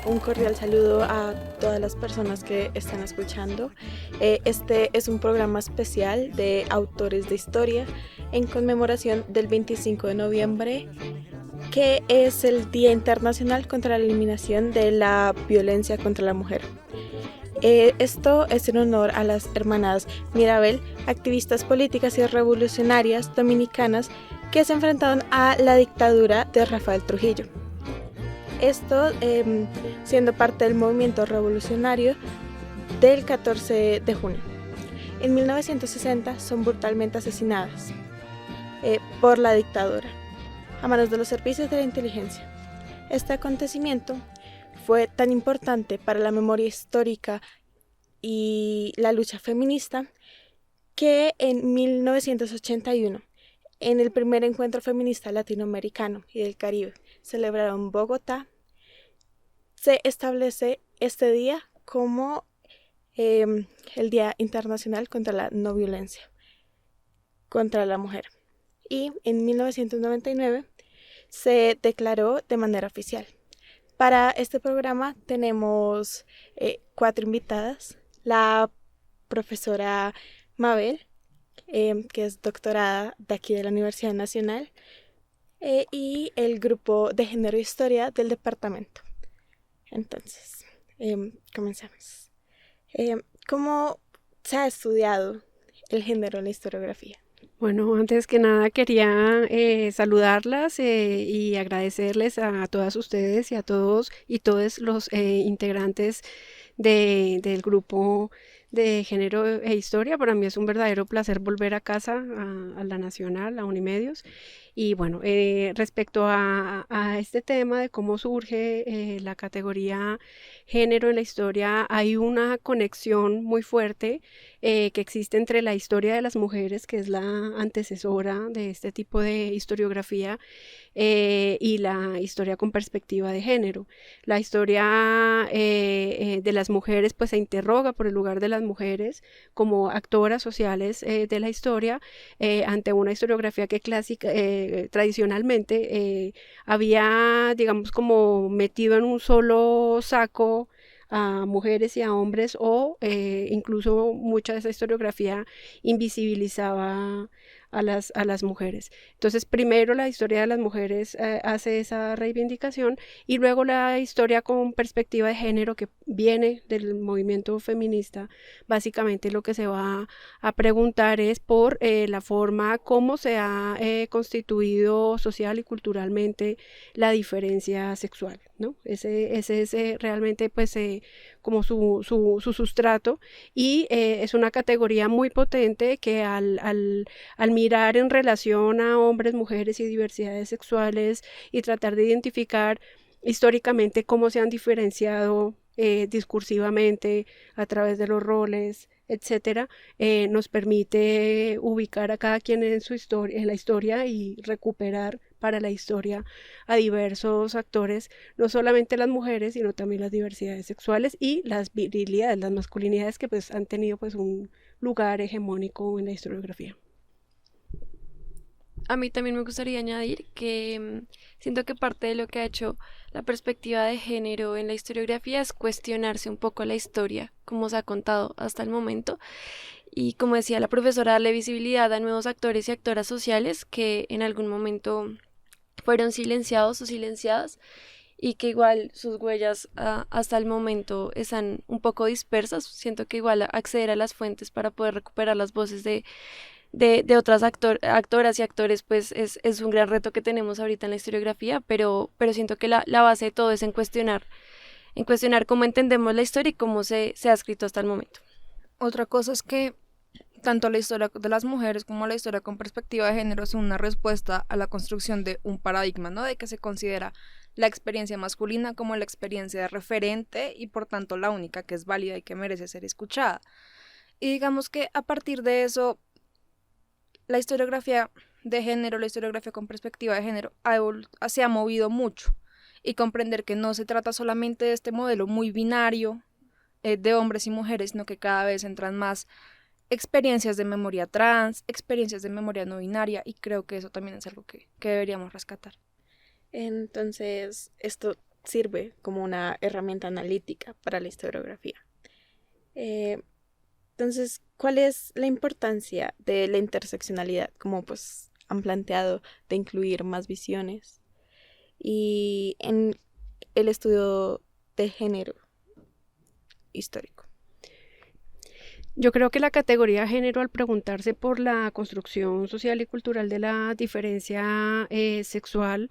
Un cordial saludo a todas las personas que están escuchando. Este es un programa especial de autores de historia en conmemoración del 25 de noviembre, que es el Día Internacional contra la Eliminación de la Violencia contra la Mujer. Esto es en honor a las hermanas Mirabel, activistas políticas y revolucionarias dominicanas que se enfrentaron a la dictadura de Rafael Trujillo. Esto siendo parte del movimiento revolucionario del 14 de junio. En 1960 son brutalmente asesinadas por la dictadura a manos de los servicios de la inteligencia. Este acontecimiento fue tan importante para la memoria histórica y la lucha feminista que en 1981, en el primer encuentro feminista latinoamericano y del Caribe, celebrado en Bogotá, se establece este día como el Día Internacional contra la No Violencia contra la Mujer. Y en 1999 se declaró de manera oficial. Para este programa tenemos 4 invitadas. La profesora Mabel, que es doctorada de aquí de la Universidad Nacional, y el grupo de Género e Historia del departamento. Entonces, comencemos. ¿Cómo se ha estudiado el género en la historiografía? Bueno, antes que nada quería saludarlas y agradecerles a todas ustedes y a todos y todos los integrantes del grupo de Género e Historia. Para mí es un verdadero placer volver a casa, a la Nacional, a Unimedios. Y bueno, respecto a este tema de cómo surge la categoría género en la historia, hay una conexión muy fuerte que existe entre la historia de las mujeres, que es la antecesora de este tipo de historiografía, y la historia con perspectiva de género. La historia de las mujeres pues se interroga por el lugar de las mujeres como actoras sociales de la historia ante una historiografía que clásica, tradicionalmente había, digamos, como metido en un solo saco a mujeres y a hombres, o incluso mucha de esa historiografía invisibilizaba a las mujeres. Entonces, primero la historia de las mujeres hace esa reivindicación, y luego la historia con perspectiva de género, que viene del movimiento feminista. Básicamente lo que se va a preguntar es por la forma como se ha constituido social y culturalmente la diferencia sexual, ¿no? Ese es realmente pues como su sustrato, y es una categoría muy potente que al mirar en relación a hombres, mujeres y diversidades sexuales, y tratar de identificar históricamente cómo se han diferenciado discursivamente a través de los roles, etcétera, nos permite ubicar a cada quien en su historia, en la historia, y recuperar para la historia a diversos actores, no solamente las mujeres, sino también las diversidades sexuales y las virilidades, las masculinidades que pues han tenido pues un lugar hegemónico en la historiografía. A mí también me gustaría añadir que siento que parte de lo que ha hecho la perspectiva de género en la historiografía es cuestionarse un poco la historia, como se ha contado hasta el momento, y como decía la profesora, darle visibilidad a nuevos actores y actoras sociales que en algún momento fueron silenciados o silenciadas, y que igual sus huellas hasta el momento están un poco dispersas. Siento que igual acceder a las fuentes para poder recuperar las voces de otras actoras y actores pues es un gran reto que tenemos ahorita en la historiografía, pero siento que la base de todo es en cuestionar cómo entendemos la historia y cómo se ha escrito hasta el momento. Otra cosa es que tanto la historia de las mujeres como la historia con perspectiva de género son una respuesta a la construcción de un paradigma, ¿no? De que se considera la experiencia masculina como la experiencia referente y por tanto la única que es válida y que merece ser escuchada. Y digamos que a partir de eso, la historiografía de género, la historiografía con perspectiva de género se ha movido mucho, y comprender que no se trata solamente de este modelo muy binario de hombres y mujeres, sino que cada vez entran más experiencias de memoria trans, experiencias de memoria no binaria, y creo que eso también es algo que deberíamos rescatar. Entonces, esto sirve como una herramienta analítica para la historiografía. Entonces, ¿cuál es la importancia de la interseccionalidad, como pues han planteado, de incluir más visiones y en el estudio de género histórico? Yo creo que la categoría género, al preguntarse por la construcción social y cultural de la diferencia sexual,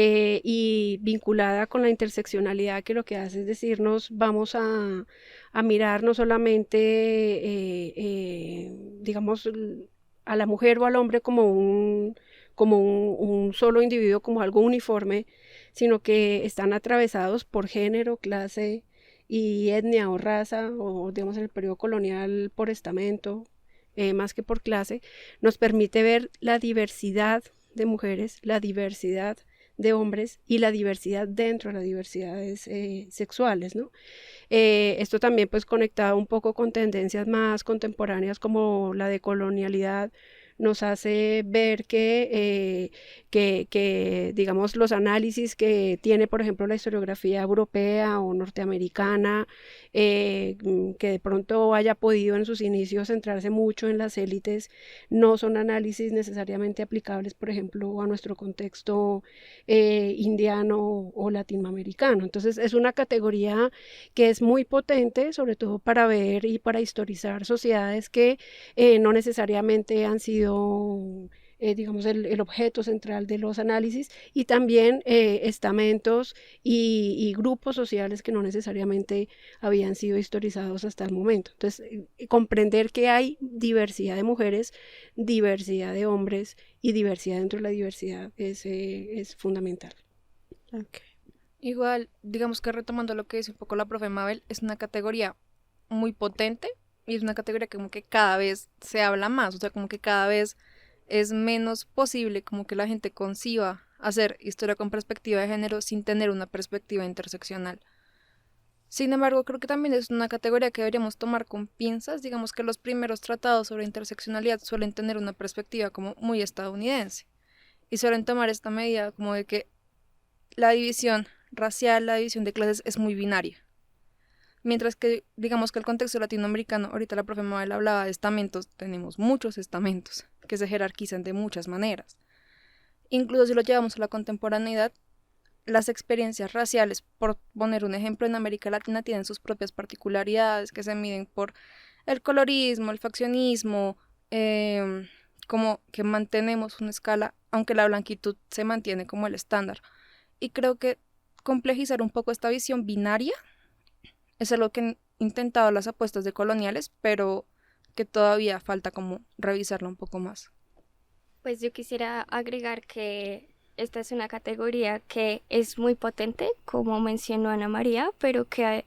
y vinculada con la interseccionalidad, que lo que hace es decirnos, vamos a mirar no solamente, digamos, a la mujer o al hombre como un solo individuo, como algo uniforme, sino que están atravesados por género, clase y etnia o raza, o digamos en el periodo colonial por estamento, más que por clase, nos permite ver la diversidad de mujeres, la diversidad de hombres y la diversidad dentro de las diversidades sexuales, ¿no? Esto también pues conectado un poco con tendencias más contemporáneas como la decolonialidad, nos hace ver que, digamos, los análisis que tiene, por ejemplo, la historiografía europea o norteamericana, que de pronto haya podido en sus inicios centrarse mucho en las élites, no son análisis necesariamente aplicables, por ejemplo, a nuestro contexto indiano o latinoamericano. Entonces, es una categoría que es muy potente, sobre todo para ver y para historizar sociedades que no necesariamente han sido digamos, el objeto central de los análisis, y también estamentos y grupos sociales que no necesariamente habían sido historizados hasta el momento. Entonces, comprender que hay diversidad de mujeres, diversidad de hombres y diversidad dentro de la diversidad es fundamental. Okay. Igual, digamos que retomando lo que dice un poco la profe Mabel, es una categoría muy potente y es una categoría que como que cada vez se habla más, o sea, como que cada vez es menos posible como que la gente conciba hacer historia con perspectiva de género sin tener una perspectiva interseccional. Sin embargo, creo que también es una categoría que deberíamos tomar con pinzas. Digamos que los primeros tratados sobre interseccionalidad suelen tener una perspectiva como muy estadounidense y suelen tomar esta medida como de que la división racial, la división de clases es muy binaria. Mientras que, digamos que el contexto latinoamericano, ahorita la profe Mabel hablaba de estamentos, tenemos muchos estamentos que se jerarquizan de muchas maneras. Incluso si lo llevamos a la contemporaneidad, las experiencias raciales, por poner un ejemplo, en América Latina tienen sus propias particularidades que se miden por el colorismo, el faccionismo, como que mantenemos una escala, aunque la blanquitud se mantiene como el estándar. Y creo que complejizar un poco esta visión binaria es algo que han intentado las apuestas de coloniales, pero que todavía falta como revisarlo un poco más. Pues yo quisiera agregar que esta es una categoría que es muy potente, como mencionó Ana María, pero que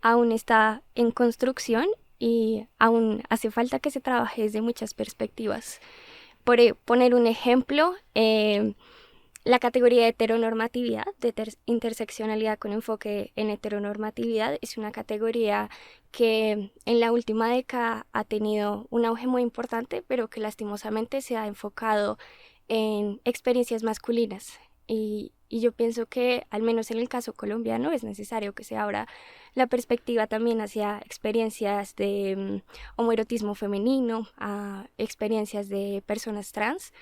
aún está en construcción y aún hace falta que se trabaje desde muchas perspectivas. Por poner un ejemplo, la categoría de heteronormatividad, de interseccionalidad con enfoque en heteronormatividad, es una categoría que en la última década ha tenido un auge muy importante, pero que lastimosamente se ha enfocado en experiencias masculinas. Y yo pienso que, al menos en el caso colombiano, es necesario que se abra la perspectiva también hacia experiencias de homoerotismo femenino, a experiencias de personas trans.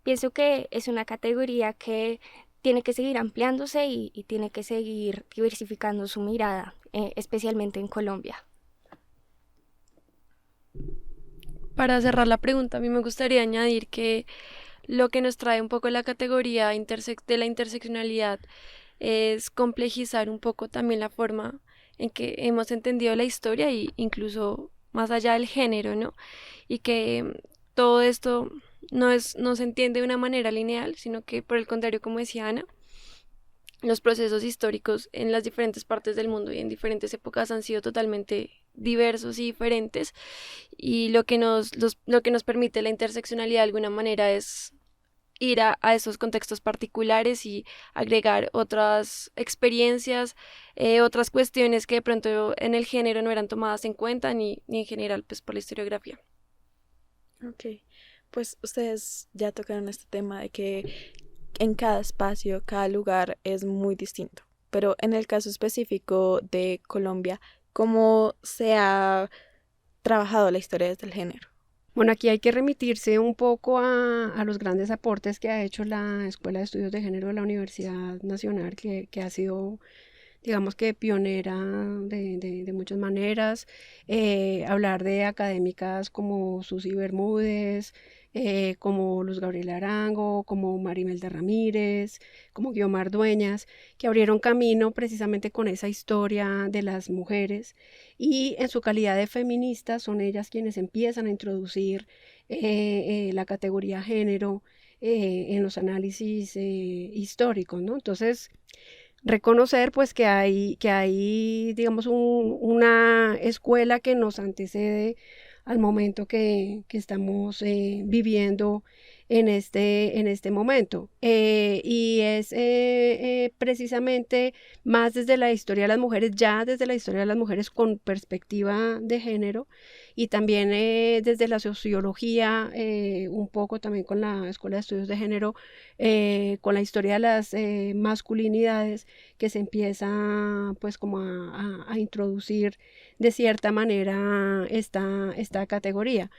Pienso que es una categoría que tiene que seguir ampliándose y tiene que seguir diversificando su mirada, especialmente en Colombia. Para cerrar la pregunta, a mí me gustaría añadir que lo que nos trae un poco la categoría de la interseccionalidad es complejizar un poco también la forma en que hemos entendido la historia e incluso más allá del género, ¿no? Y que todo esto no se entiende de una manera lineal, sino que por el contrario, como decía Ana, los procesos históricos en las diferentes partes del mundo y en diferentes épocas han sido totalmente diversos y diferentes, y lo que nos permite la interseccionalidad de alguna manera es ir a esos contextos particulares y agregar otras experiencias, otras cuestiones que de pronto en el género no eran tomadas en cuenta ni en general pues por la historiografía. Ok, pues ustedes ya tocaron este tema de que en cada espacio, cada lugar es muy distinto. pero en el caso específico de Colombia, ¿cómo se ha trabajado la historia desde el género? Bueno, aquí hay que remitirse un poco a los grandes aportes que ha hecho la Escuela de Estudios de Género de la Universidad Nacional, que ha sido, digamos que pionera de muchas maneras. Hablar de académicas como Susi Bermúdez, como Luz Gabriela Arango, como Marimelda Ramírez, como Guiomar Dueñas, que abrieron camino precisamente con esa historia de las mujeres, y en su calidad de feministas son ellas quienes empiezan a introducir la categoría género en los análisis históricos, ¿no? Entonces, reconocer pues que hay digamos una escuela que nos antecede al momento que estamos viviendo en este momento. Y es precisamente más desde la historia de las mujeres, ya desde la historia de las mujeres con perspectiva de género, y también desde la sociología, un poco también con la Escuela de Estudios de Género, con la historia de las masculinidades, que se empieza pues como a introducir de cierta manera esta categoría.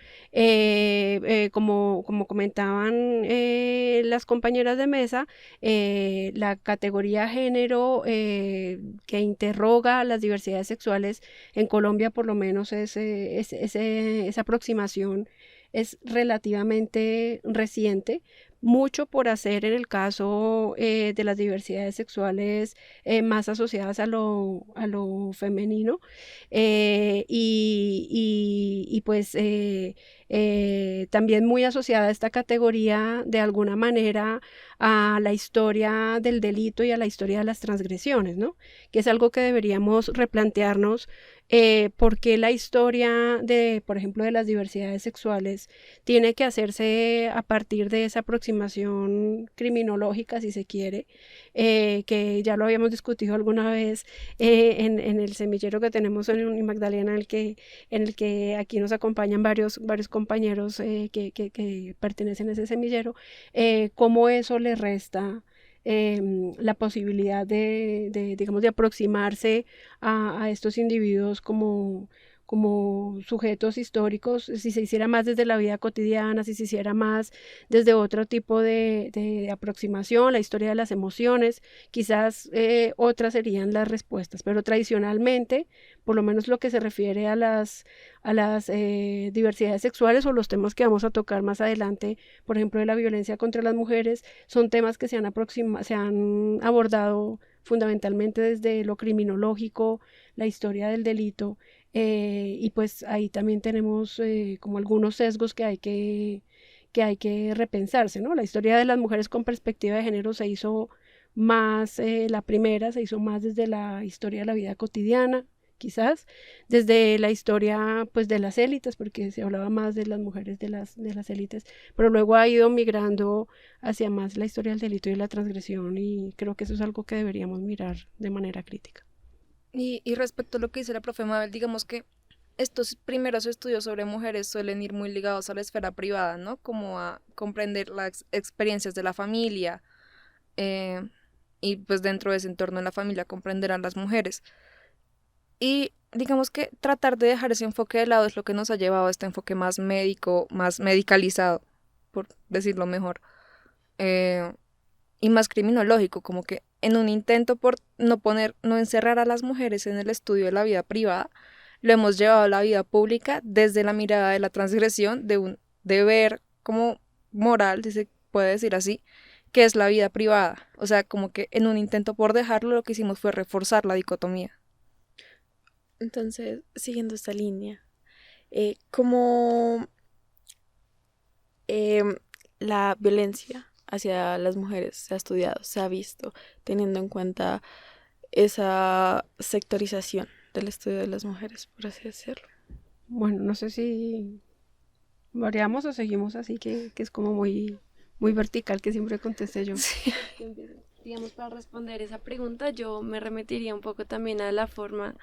Como comentaban las compañeras de mesa, la categoría género que interroga las diversidades sexuales en Colombia, por lo menos esa aproximación es relativamente reciente. Mucho por hacer en el caso de las diversidades sexuales más asociadas a lo femenino, pues también muy asociada a esta categoría de alguna manera a la historia del delito y a la historia de las transgresiones, ¿no? Que es algo que deberíamos replantearnos, porque la historia de, por ejemplo, de las diversidades sexuales tiene que hacerse a partir de esa aproximación criminológica, si se quiere, que ya lo habíamos discutido alguna vez en el semillero que tenemos en Magdalena, en el que aquí nos acompañan varios compañeros que pertenecen a ese semillero, cómo eso le resta la posibilidad digamos, de aproximarse a estos individuos como sujetos históricos, si se hiciera más desde la vida cotidiana, si se hiciera más desde otro tipo de aproximación, la historia de las emociones, quizás otras serían las respuestas, pero tradicionalmente, por lo menos lo que se refiere a las diversidades sexuales o los temas que vamos a tocar más adelante, por ejemplo, de la violencia contra las mujeres, son temas que se han abordado fundamentalmente desde lo criminológico, la historia del delito, y pues ahí también tenemos como algunos sesgos que hay que repensarse, ¿no? La historia de las mujeres con perspectiva de género se hizo más, la primera se hizo más desde la historia de la vida cotidiana, quizás, desde la historia pues de las élites, porque se hablaba más de las mujeres de las élites, pero luego ha ido migrando hacia más la historia del delito y la transgresión, y creo que eso es algo que deberíamos mirar de manera crítica. Y respecto a lo que dice la profe Mabel, digamos que estos primeros estudios sobre mujeres suelen ir muy ligados a la esfera privada, ¿no? Como a comprender las experiencias de la familia, y pues dentro de ese entorno de la familia comprender a las mujeres. Y digamos que tratar de dejar ese enfoque de lado es lo que nos ha llevado a este enfoque más médico, más medicalizado, por decirlo mejor, y más criminológico, como que en un intento por no encerrar a las mujeres en el estudio de la vida privada, lo hemos llevado a la vida pública desde la mirada de la transgresión, de un deber como moral, si se puede decir así, que es la vida privada. O sea, como que en un intento por dejarlo, lo que hicimos fue reforzar la dicotomía. Entonces, siguiendo esta línea, ¿cómo la violencia hacia las mujeres se ha estudiado, se ha visto, teniendo en cuenta esa sectorización del estudio de las mujeres, por así decirlo? Bueno, no sé si variamos o seguimos así, que es como muy vertical, que siempre contesté yo. Sí. Digamos, para responder esa pregunta, yo me remitiría un poco también a la forma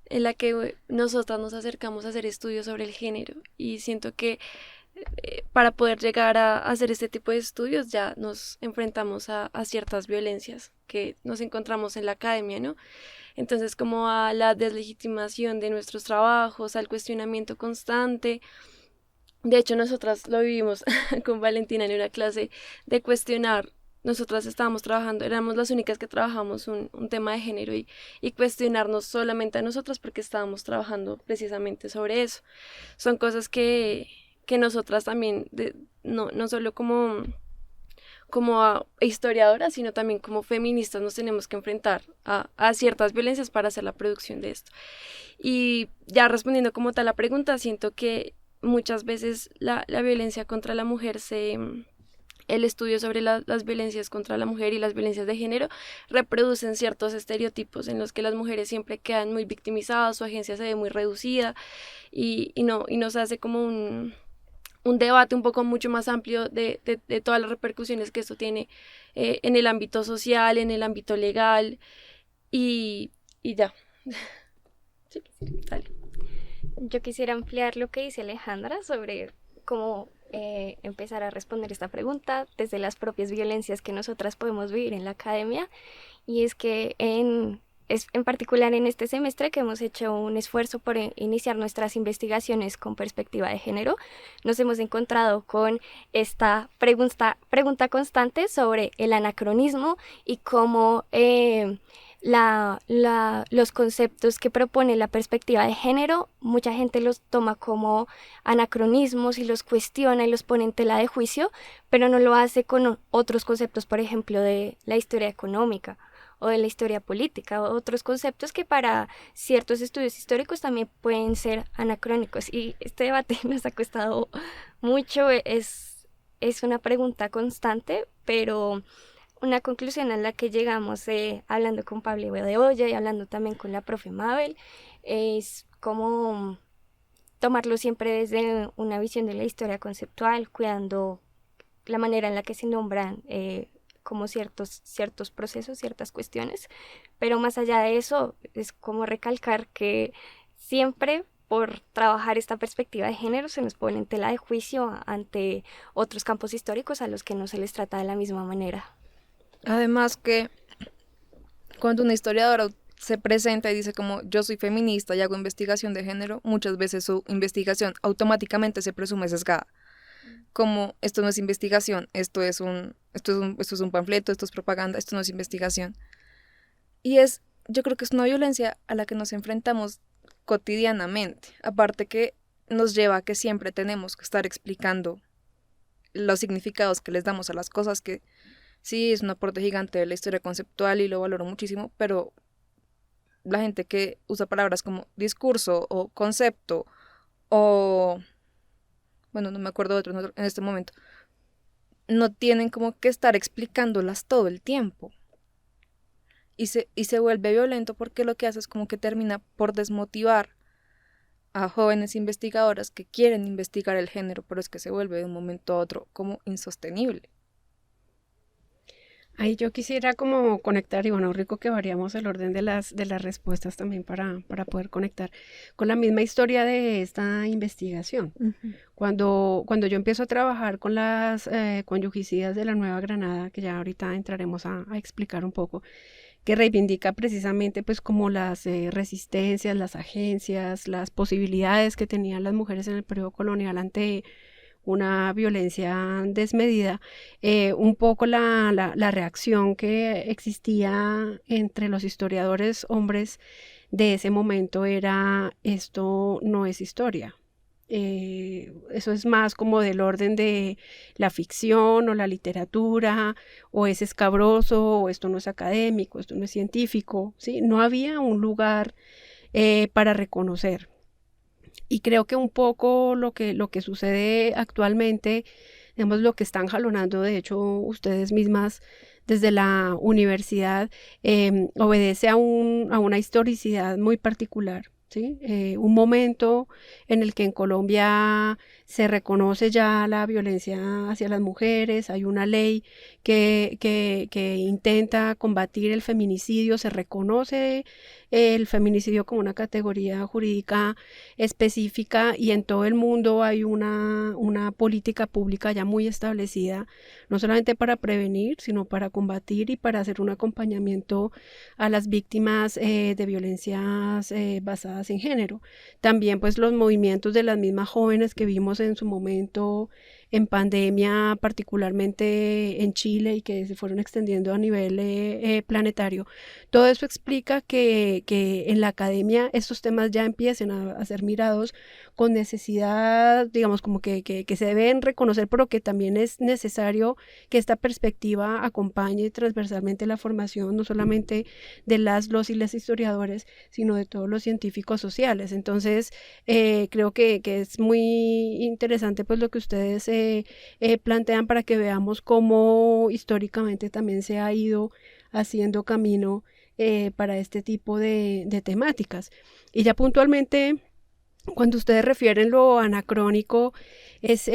en la que nosotras nos acercamos a hacer estudios sobre el género, y siento que para poder llegar a hacer este tipo de estudios ya nos enfrentamos a ciertas violencias que nos encontramos en la academia, ¿no? Entonces, como a la deslegitimación de nuestros trabajos, al cuestionamiento constante. De hecho, nosotras lo vivimos con Valentina en una clase de cuestionar. Nosotras estábamos trabajando, éramos las únicas que trabajamos un tema de género y cuestionarnos solamente a nosotras porque estábamos trabajando precisamente sobre eso. Son cosas que nosotras también, no solo como historiadoras, sino también como feministas nos tenemos que enfrentar a ciertas violencias para hacer la producción de esto. Y ya respondiendo como tal la pregunta, siento que muchas veces la violencia contra la mujer el estudio sobre las violencias contra la mujer y las violencias de género reproducen ciertos estereotipos en los que las mujeres siempre quedan muy victimizadas, su agencia se ve muy reducida y nos hace como un debate un poco mucho más amplio de todas las repercusiones que esto tiene en el ámbito social, en el ámbito legal y ya. Sí, dale. Yo quisiera ampliar lo que dice Alejandra sobre cómo empezar a responder esta pregunta desde las propias violencias que nosotras podemos vivir en la academia, y es que en particular en este semestre que hemos hecho un esfuerzo por iniciar nuestras investigaciones con perspectiva de género, nos hemos encontrado con esta pregunta constante sobre el anacronismo y cómo los conceptos que propone la perspectiva de género, mucha gente los toma como anacronismos y los cuestiona y los pone en tela de juicio, pero no lo hace con otros conceptos, por ejemplo, de la historia económica o de la historia política, o otros conceptos que para ciertos estudios históricos también pueden ser anacrónicos. Y este debate nos ha costado mucho, es una pregunta constante, pero una conclusión a la que llegamos hablando con Pablo Bedoya y hablando también con la profe Mabel es como tomarlo siempre desde una visión de la historia conceptual, cuidando la manera en la que se nombran como ciertos procesos, ciertas cuestiones, pero más allá de eso es como recalcar que siempre por trabajar esta perspectiva de género se nos pone en tela de juicio ante otros campos históricos a los que no se les trata de la misma manera. Además que cuando una historiadora se presenta y dice como yo soy feminista y hago investigación de género, muchas veces su investigación automáticamente se presume sesgada. Como esto no es investigación, esto es un panfleto, esto es propaganda, esto no es investigación. Y yo creo que es una violencia a la que nos enfrentamos cotidianamente, aparte que nos lleva a que siempre tenemos que estar explicando los significados que les damos a las cosas, que sí es un aporte gigante de la historia conceptual y lo valoro muchísimo, pero la gente que usa palabras como discurso o concepto o bueno, no me acuerdo de otro en este momento, no tienen como que estar explicándolas todo el tiempo. Y se vuelve violento porque lo que hace es como que termina por desmotivar a jóvenes investigadoras que quieren investigar el género, pero es que se vuelve de un momento a otro como insostenible. Ahí yo quisiera como conectar, y bueno, rico que variamos el orden de las respuestas también para poder conectar con la misma historia de esta investigación. Uh-huh. Cuando yo empiezo a trabajar con las conyugicidas de la Nueva Granada, que ya ahorita entraremos a explicar un poco, que reivindica precisamente pues como las resistencias, las agencias, las posibilidades que tenían las mujeres en el periodo colonial ante una violencia desmedida, un poco la reacción que existía entre los historiadores hombres de ese momento era: esto no es historia. Eso es más como del orden de la ficción o la literatura, o es escabroso, o esto no es académico, esto no es científico, ¿sí? No había un lugar para reconocer. Y creo que un poco lo que sucede actualmente, digamos, lo que están jalonando, de hecho, ustedes mismas desde la universidad, obedece a una historicidad muy particular, ¿sí? Un momento en el que en Colombia se reconoce ya la violencia hacia las mujeres, hay una ley que intenta combatir el feminicidio, se reconoce el feminicidio como una categoría jurídica específica y en todo el mundo hay una política pública ya muy establecida, no solamente para prevenir, sino para combatir y para hacer un acompañamiento a las víctimas de violencias basadas en género. También pues los movimientos de las mismas jóvenes que vimos en su momento en pandemia, particularmente en Chile y que se fueron extendiendo a nivel planetario. Todo eso explica que en la academia estos temas ya empiecen a ser mirados con necesidad, digamos, como que se deben reconocer, pero que también es necesario que esta perspectiva acompañe transversalmente la formación, no solamente de los y les historiadores, sino de todos los científicos sociales. Entonces, creo que es muy interesante pues lo que ustedes plantean para que veamos cómo históricamente también se ha ido haciendo camino para este tipo de temáticas. Y ya puntualmente, cuando ustedes refieren lo anacrónico, es,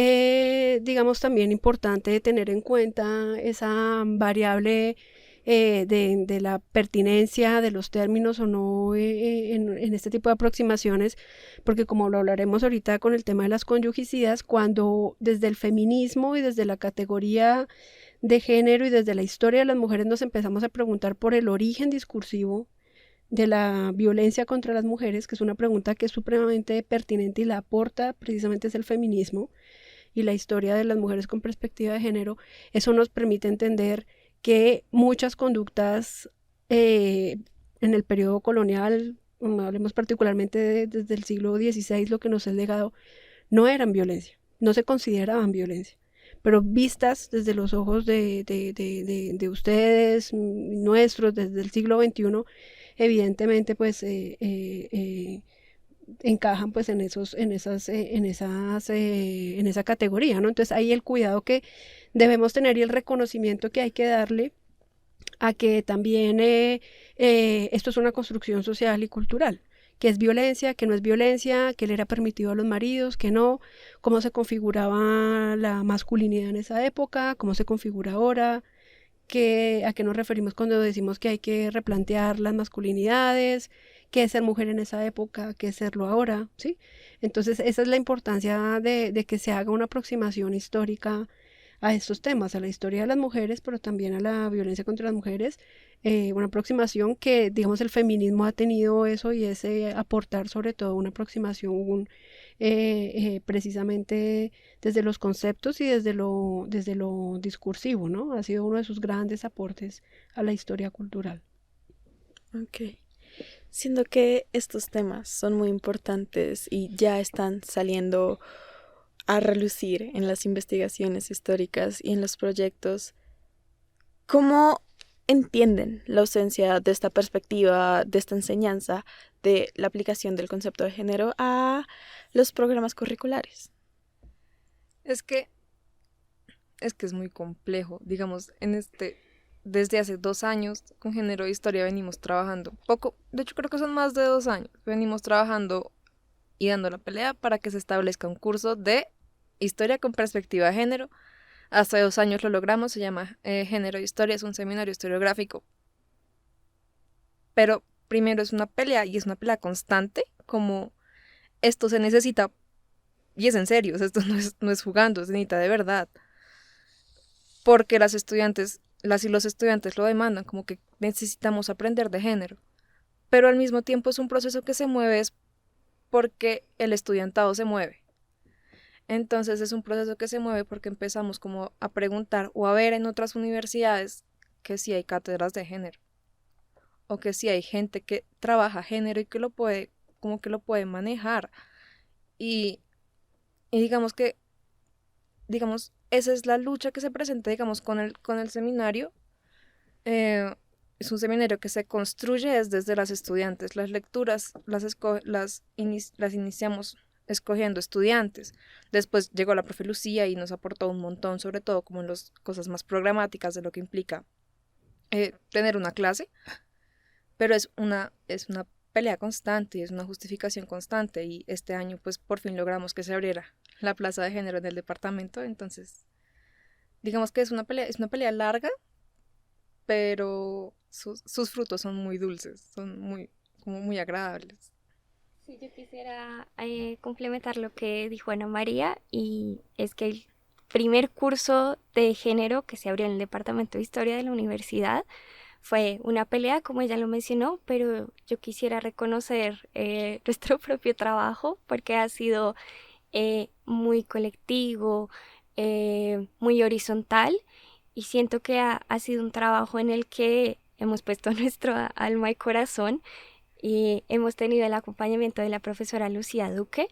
digamos, también importante tener en cuenta esa variable de la pertinencia de los términos o no en este tipo de aproximaciones, porque como lo hablaremos ahorita con el tema de las conyugicidas, cuando desde el feminismo y desde la categoría de género y desde la historia de las mujeres nos empezamos a preguntar por el origen discursivo de la violencia contra las mujeres, que es una pregunta que es supremamente pertinente y la aporta precisamente es el feminismo y la historia de las mujeres con perspectiva de género, eso nos permite entender que muchas conductas en el periodo colonial, hablemos particularmente desde el siglo XVI, lo que nos es legado, no eran violencia, no se consideraban violencia, pero vistas desde los ojos de ustedes, nuestros, desde el siglo XXI, evidentemente pues encajan pues en esa categoría, ¿no? Entonces ahí el cuidado que debemos tener y el reconocimiento que hay que darle a que también esto es una construcción social y cultural, que es violencia, que no es violencia, que le era permitido a los maridos, que no, cómo se configuraba la masculinidad en esa época, cómo se configura ahora, a qué nos referimos cuando decimos que hay que replantear las masculinidades, qué es ser mujer en esa época, qué es serlo ahora, ¿sí? Entonces esa es la importancia de que se haga una aproximación histórica a estos temas, a la historia de las mujeres, pero también a la violencia contra las mujeres, una aproximación que, digamos, el feminismo ha tenido eso y ese aportar sobre todo una aproximación precisamente desde los conceptos y desde lo discursivo, ¿no? Ha sido uno de sus grandes aportes a la historia cultural. Ok. Siendo que estos temas son muy importantes y ya están saliendo a relucir en las investigaciones históricas y en los proyectos, ¿cómo entienden la ausencia de esta perspectiva, de esta enseñanza, de la aplicación del concepto de género a los programas curriculares? Es que es muy complejo. Digamos, desde hace 2 años con género e historia venimos trabajando poco, de hecho creo que son más de 2 años, venimos trabajando y dando la pelea para que se establezca un curso de historia con perspectiva de género. Hace 2 años lo logramos, se llama Género e Historia, es un seminario historiográfico. Pero primero es una pelea y es una pelea constante, como esto se necesita, y es en serio, esto no es jugando, se necesita de verdad. Porque las y los estudiantes lo demandan, como que necesitamos aprender de género. Pero al mismo tiempo es un proceso que se mueve es porque el estudiantado se mueve. Entonces es un proceso que se mueve porque empezamos como a preguntar o a ver en otras universidades que sí hay cátedras de género o que sí hay gente que trabaja género y que lo puede manejar y digamos esa es la lucha que se presenta digamos con el seminario. Es un seminario que se construye desde las estudiantes, las lecturas las iniciamos escogiendo estudiantes. Después llegó la profe Lucía y nos aportó un montón, sobre todo como en las cosas más programáticas de lo que implica tener una clase, pero es una pelea constante y es una justificación constante y este año pues por fin logramos que se abriera la plaza de género en el departamento, entonces digamos que es una pelea larga, pero sus frutos son muy dulces, son como muy agradables. Sí, yo quisiera complementar lo que dijo Ana María, y es que el primer curso de género que se abrió en el Departamento de Historia de la universidad fue una pelea, como ella lo mencionó, pero yo quisiera reconocer nuestro propio trabajo, porque ha sido muy colectivo, muy horizontal, y siento que ha sido un trabajo en el que hemos puesto nuestra alma y corazón, y hemos tenido el acompañamiento de la profesora Lucía Duque,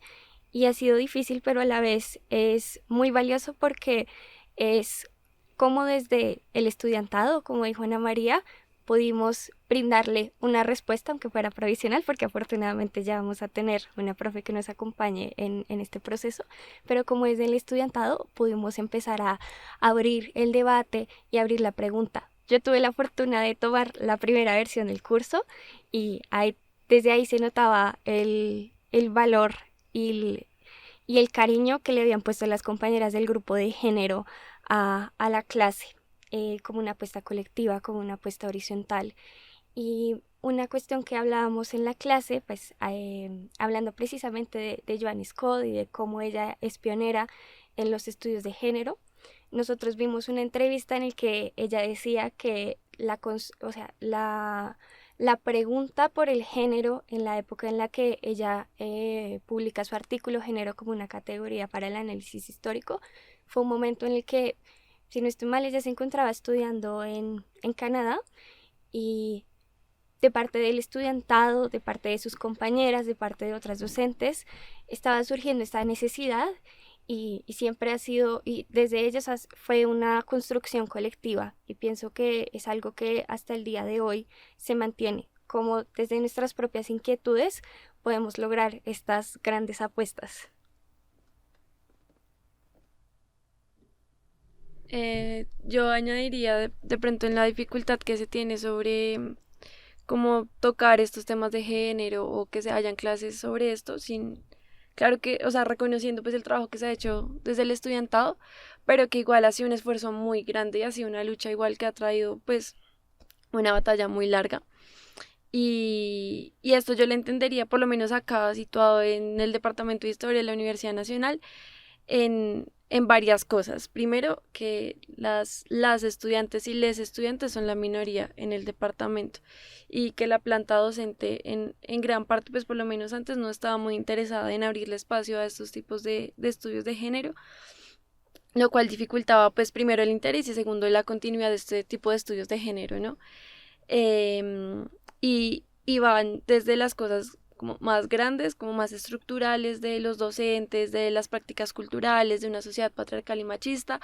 y ha sido difícil, pero a la vez es muy valioso porque es como desde el estudiantado, como dijo Ana María, pudimos brindarle una respuesta, aunque fuera provisional, porque afortunadamente ya vamos a tener una profe que nos acompañe en este proceso, pero como desde el estudiantado pudimos empezar a abrir el debate y abrir la pregunta. Yo tuve la fortuna de tomar la primera versión del curso, y desde ahí se notaba el valor y el cariño que le habían puesto las compañeras del grupo de género a la clase, como una apuesta colectiva, como una apuesta horizontal. Y una cuestión que hablábamos en la clase, pues hablando precisamente de Joanne Scott y de cómo ella es pionera en los estudios de género, nosotros vimos una entrevista en la que ella decía que la pregunta por el género en la época en la que ella publica su artículo Género como una categoría para el análisis histórico, fue un momento en el que, si no estoy mal, ella se encontraba estudiando en Canadá, y de parte del estudiantado, de parte de sus compañeras, de parte de otras docentes, estaba surgiendo esta necesidad, y siempre ha sido, y desde ellos fue una construcción colectiva, y pienso que es algo que hasta el día de hoy se mantiene, como desde nuestras propias inquietudes podemos lograr estas grandes apuestas. Yo añadiría de pronto en la dificultad que se tiene sobre cómo tocar estos temas de género, o que se hayan clases sobre esto sin, claro que, o sea, reconociendo pues el trabajo que se ha hecho desde el estudiantado, pero que igual ha sido un esfuerzo muy grande y ha sido una lucha igual que ha traído pues una batalla muy larga. Y esto yo lo entendería por lo menos acá situado en el Departamento de Historia de la Universidad Nacional en varias cosas. Primero, que las estudiantes y les estudiantes son la minoría en el departamento, y que la planta docente en gran parte, pues por lo menos antes, no estaba muy interesada en abrirle espacio a estos tipos de estudios de género, lo cual dificultaba pues primero el interés y segundo la continuidad de este tipo de estudios de género, ¿no? Y van desde las cosas como más grandes, como más estructurales de los docentes, de las prácticas culturales, de una sociedad patriarcal y machista,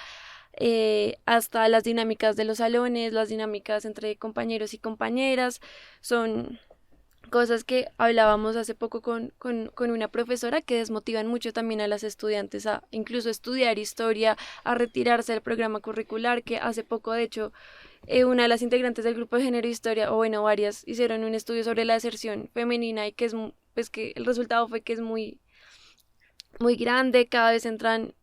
hasta las dinámicas de los salones, las dinámicas entre compañeros y compañeras. Son cosas que hablábamos hace poco con una profesora, que desmotivan mucho también a las estudiantes a incluso estudiar historia, a retirarse del programa curricular, que hace poco de hecho una de las integrantes del grupo de género e historia, o bueno, varias, hicieron un estudio sobre la deserción femenina, y que es pues que el resultado fue que es muy, muy grande, cada vez entran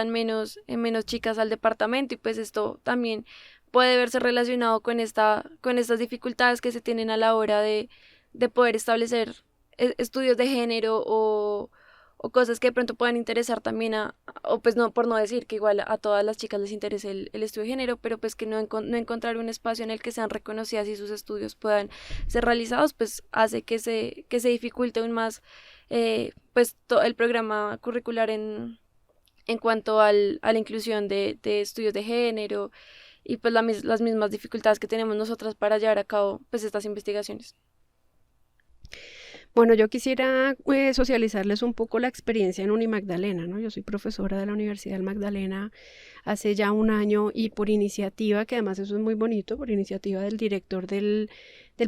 menos chicas al departamento, y pues esto también puede verse relacionado con estas dificultades que se tienen a la hora de poder establecer estudios de género, o cosas que de pronto puedan interesar también o pues no, por no decir que igual a todas las chicas les interese el estudio de género, pero pues que no encontrar un espacio en el que sean reconocidas y sus estudios puedan ser realizados, pues hace que se dificulte aún más pues el programa curricular en cuanto a la inclusión de estudios de género, y pues las mismas dificultades que tenemos nosotras para llevar a cabo pues estas investigaciones. Bueno, yo quisiera socializarles un poco la experiencia en Unimagdalena, ¿no? Yo soy profesora de la Universidad del Magdalena hace ya un año, y por iniciativa, que además eso es muy bonito, por iniciativa del director del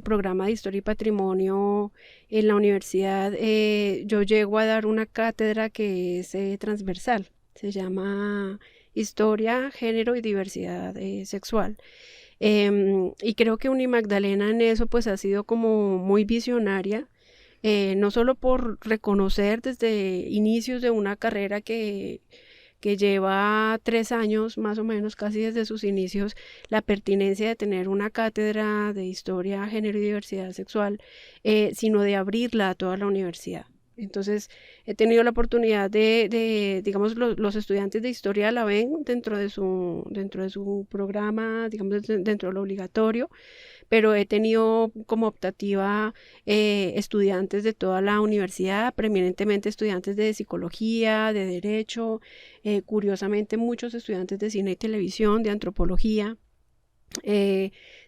programa de Historia y Patrimonio en la universidad, yo llego a dar una cátedra que es transversal, se llama Historia, Género y Diversidad Sexual. Y creo que Unimagdalena en eso pues ha sido como muy visionaria, no solo por reconocer desde inicios de una carrera que lleva 3 años más o menos, casi desde sus inicios, la pertinencia de tener una cátedra de historia, género y diversidad sexual, sino de abrirla a toda la universidad. Entonces, he tenido la oportunidad digamos, los estudiantes de historia la ven dentro de su programa, digamos, dentro de lo obligatorio, pero he tenido como optativa estudiantes de toda la universidad, preeminentemente estudiantes de psicología, de derecho, curiosamente muchos estudiantes de cine y televisión, de antropología,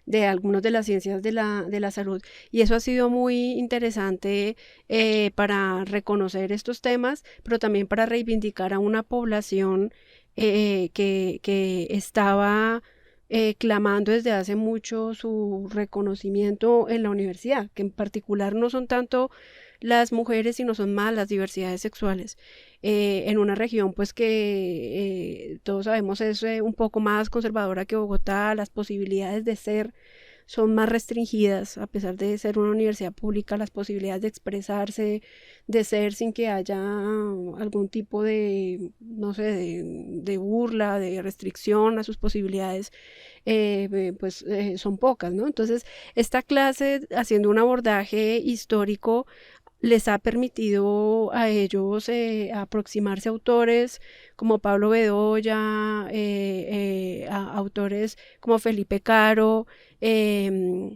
de algunos de las ciencias de la salud, y eso ha sido muy interesante para reconocer estos temas, pero también para reivindicar a una población que estaba clamando desde hace mucho su reconocimiento en la universidad, que en particular no son tanto las mujeres, sino son más las diversidades sexuales. En una región pues que todos sabemos es un poco más conservadora que Bogotá, las posibilidades de ser son más restringidas, a pesar de ser una universidad pública, las posibilidades de expresarse, de ser sin que haya algún tipo de, no sé, de burla, de restricción a sus posibilidades, son pocas, ¿no? Entonces, esta clase, haciendo un abordaje histórico, les ha permitido a ellos aproximarse a autores como Pablo Bedoya, a autores como Felipe Caro, que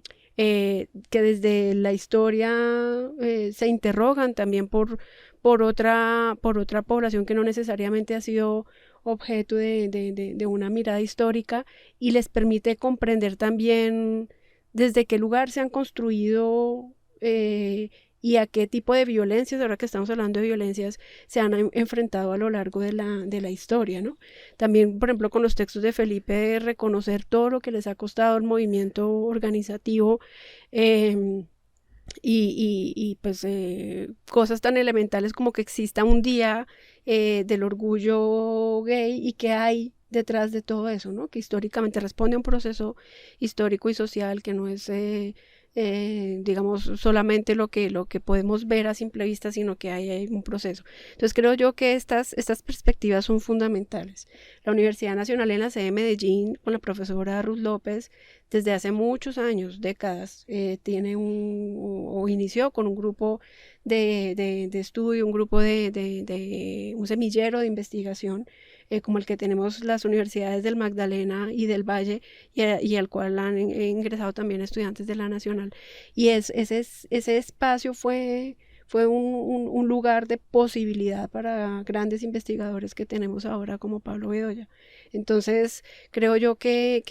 desde la historia se interrogan también por otra población que no necesariamente ha sido objeto de una mirada histórica, y les permite comprender también desde qué lugar se han construido y a qué tipo de violencias, ahora que estamos hablando de violencias, se han enfrentado a lo largo de la historia, ¿no? También, por ejemplo, con los textos de Felipe, reconocer todo lo que les ha costado el movimiento organizativo, pues cosas tan elementales como que exista un día del orgullo gay, y que hay detrás de todo eso, ¿no? Que históricamente responde a un proceso histórico y social que no es digamos, solamente lo que podemos ver a simple vista, sino que hay un proceso. Entonces creo yo que estas perspectivas son fundamentales. La Universidad Nacional en la sede de Medellín, con la profesora Ruth López, desde hace muchos años, décadas, tiene o inició con un grupo de estudio, un grupo un semillero de investigación, como el que tenemos las universidades del Magdalena y del Valle, y al cual han ingresado también estudiantes de la Nacional. Y ese espacio fue un lugar de posibilidad para grandes investigadores que tenemos ahora, como Pablo Bedoya. Entonces, creo yo que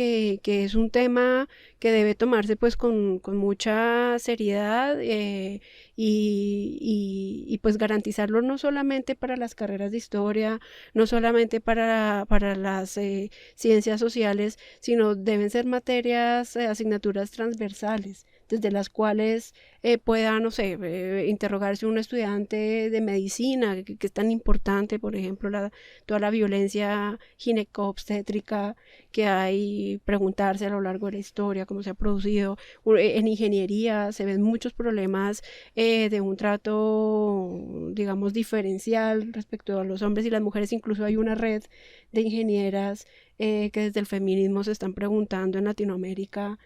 es un tema que debe tomarse pues con mucha seriedad, y pues garantizarlo no solamente para las carreras de historia, no solamente para las ciencias sociales, sino deben ser materias, asignaturas transversales, desde las cuales pueda, no sé, interrogarse un estudiante de medicina, que es tan importante, por ejemplo, toda la violencia ginecobstétrica que hay, preguntarse a lo largo de la historia cómo se ha producido. En ingeniería se ven muchos problemas de un trato, digamos, diferencial respecto a los hombres y las mujeres. Incluso hay una red de ingenieras que desde el feminismo se están preguntando en Latinoamérica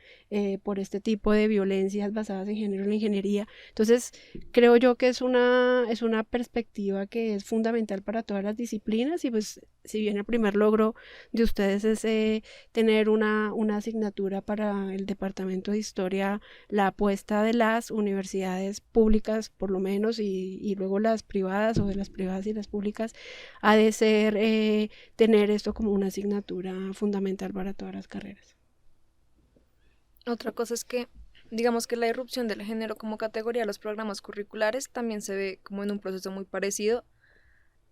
por este tipo de violencias basadas en género en la ingeniería. Entonces, creo yo que es una perspectiva que es fundamental para todas las disciplinas, y pues si bien el primer logro de ustedes es tener una asignatura para el Departamento de Historia, la apuesta de las universidades públicas, por lo menos, y luego las privadas, o de las privadas y las públicas, ha de ser tener esto como una asignatura fundamental para todas las carreras. Otra cosa es que, digamos que la irrupción del género como categoría de los programas curriculares también se ve como en un proceso muy parecido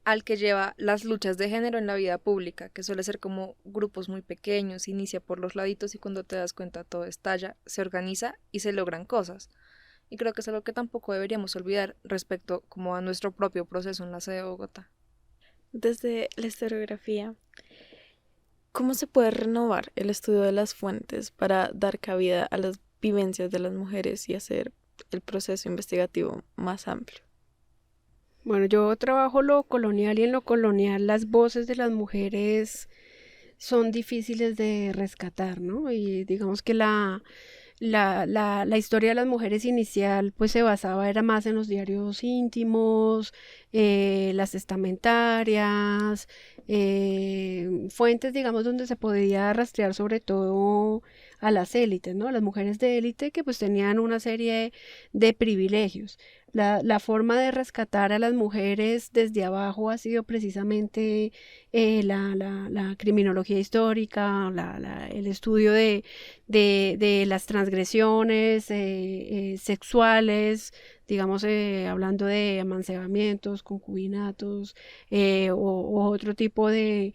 al que lleva las luchas de género en la vida pública, que suele ser como grupos muy pequeños, inicia por los laditos y cuando te das cuenta todo estalla, se organiza y se logran cosas. Y creo que es algo que tampoco deberíamos olvidar respecto como a nuestro propio proceso en la sede de Bogotá. Desde la historiografía, ¿cómo se puede renovar el estudio de las fuentes para dar cabida a las vivencias de las mujeres y hacer el proceso investigativo más amplio. Bueno, yo trabajo lo colonial y en lo colonial las voces de las mujeres son difíciles de rescatar, ¿no? Y digamos que la historia de las mujeres inicial pues se basaba era más en los diarios íntimos, las testamentarias, fuentes digamos donde se podía rastrear sobre todo a las élites, ¿no? Las mujeres de élite que pues tenían una serie de privilegios. La forma de rescatar a las mujeres desde abajo ha sido precisamente la criminología histórica, el estudio de las transgresiones sexuales, digamos, hablando de amancebamientos, concubinatos o otro tipo de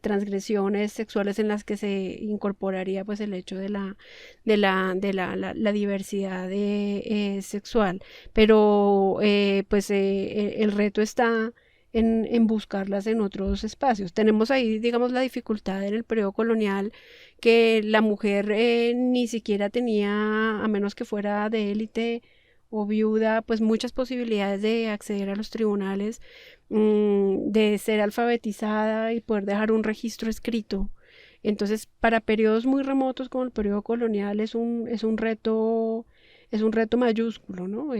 transgresiones sexuales en las que se incorporaría pues el hecho de la diversidad sexual. Pero el reto está en buscarlas en otros espacios. Tenemos ahí, digamos, la dificultad en el periodo colonial que la mujer ni siquiera tenía, a menos que fuera de élite o viuda, pues muchas posibilidades de acceder a los tribunales, de ser alfabetizada y poder dejar un registro escrito. Entonces, para periodos muy remotos como el periodo colonial es un reto mayúsculo, ¿no?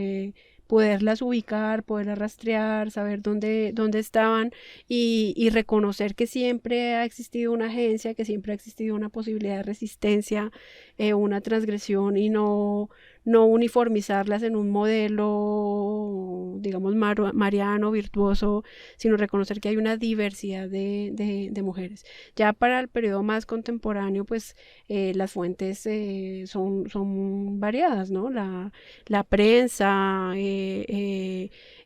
Poderlas ubicar, poderlas rastrear, saber dónde estaban y reconocer que siempre ha existido una agencia, que siempre ha existido una posibilidad de resistencia, una transgresión y no uniformizarlas en un modelo, digamos, mariano, virtuoso, sino reconocer que hay una diversidad de mujeres. Ya para el periodo más contemporáneo, pues las fuentes son variadas, ¿no? La prensa,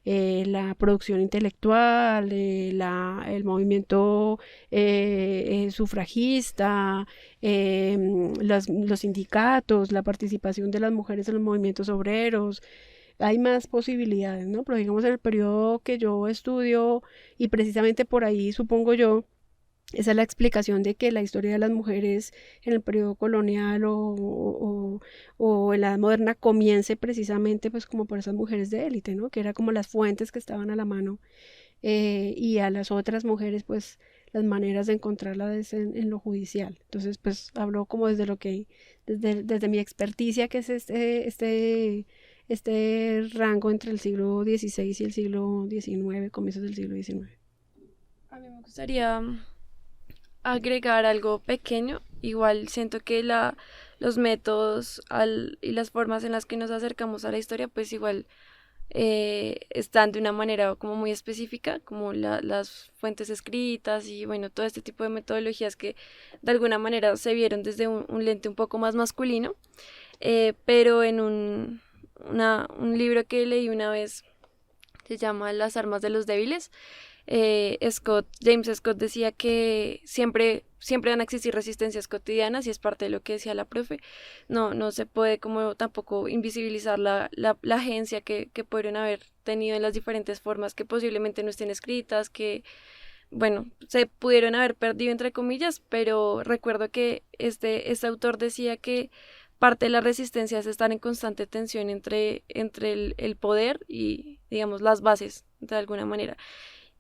la producción intelectual, el movimiento sufragista, los sindicatos, la participación de las mujeres en los movimientos obreros. Hay más posibilidades, ¿no? Pero digamos en el periodo que yo estudio y precisamente por ahí supongo yo, esa es la explicación de que la historia de las mujeres en el periodo colonial o en la edad moderna comience precisamente pues como por esas mujeres de élite, ¿no? Que eran como las fuentes que estaban a la mano y a las otras mujeres pues las maneras de encontrarlas en lo judicial. Entonces pues hablo como desde mi experticia que es este rango entre el siglo XVI y el siglo XIX, comienzos del siglo XIX. A mí me gustaría agregar algo pequeño. Igual siento que los métodos y las formas en las que nos acercamos a la historia, pues igual están de una manera como muy específica, como las fuentes escritas y bueno, todo este tipo de metodologías que de alguna manera se vieron desde un lente un poco más masculino, pero en un libro que leí una vez, se llama Las armas de los débiles. James Scott decía que siempre van a existir resistencias cotidianas y es parte de lo que decía la profe. No se puede como tampoco invisibilizar la agencia que pudieron haber tenido en las diferentes formas que posiblemente no estén escritas, que bueno, se pudieron haber perdido entre comillas, pero recuerdo que este autor decía que parte de la resistencia es estar en constante tensión entre el poder y digamos las bases de alguna manera.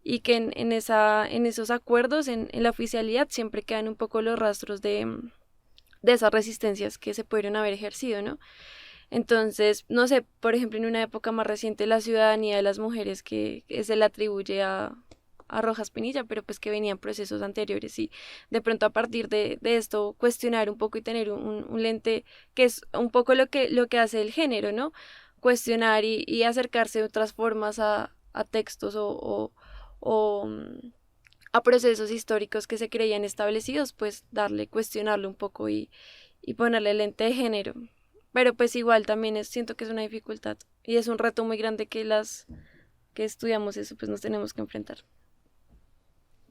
Y que en esos acuerdos, en la oficialidad, siempre quedan un poco los rastros de esas resistencias que se pudieron haber ejercido, ¿no? Entonces, no sé, por ejemplo, en una época más reciente, la ciudadanía de las mujeres que se le atribuye a Rojas Pinilla, pero pues que venían procesos anteriores y de pronto a partir de esto cuestionar un poco y tener un lente que es un poco lo que hace el género, ¿no? Cuestionar y acercarse de otras formas a textos o a procesos históricos que se creían establecidos, pues cuestionarlo un poco y ponerle lente de género. Pero pues igual también siento que es una dificultad y es un reto muy grande que las que estudiamos eso pues nos tenemos que enfrentar.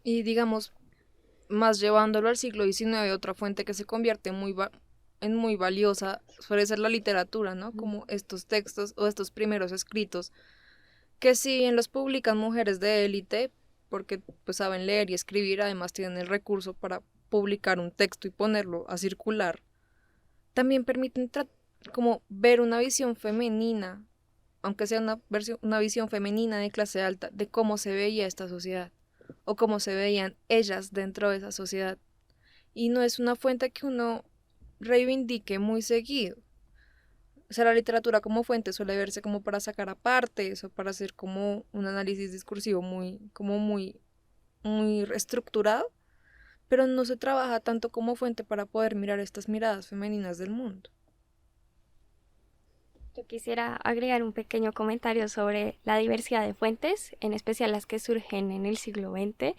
Y digamos, más llevándolo al siglo XIX, otra fuente que se convierte en muy valiosa suele ser la literatura, ¿no? Como estos textos o estos primeros escritos que si bien los publican mujeres de élite, porque pues saben leer y escribir, además tienen el recurso para publicar un texto y ponerlo a circular, también permiten como ver una visión femenina, aunque sea una visión femenina de clase alta, de cómo se veía esta sociedad o cómo se veían ellas dentro de esa sociedad. Y no es una fuente que uno reivindique muy seguido. O sea, la literatura como fuente suele verse como para sacar apartes o para hacer como un análisis discursivo muy estructurado, pero no se trabaja tanto como fuente para poder mirar estas miradas femeninas del mundo. Yo quisiera agregar un pequeño comentario sobre la diversidad de fuentes, en especial las que surgen en el siglo XX,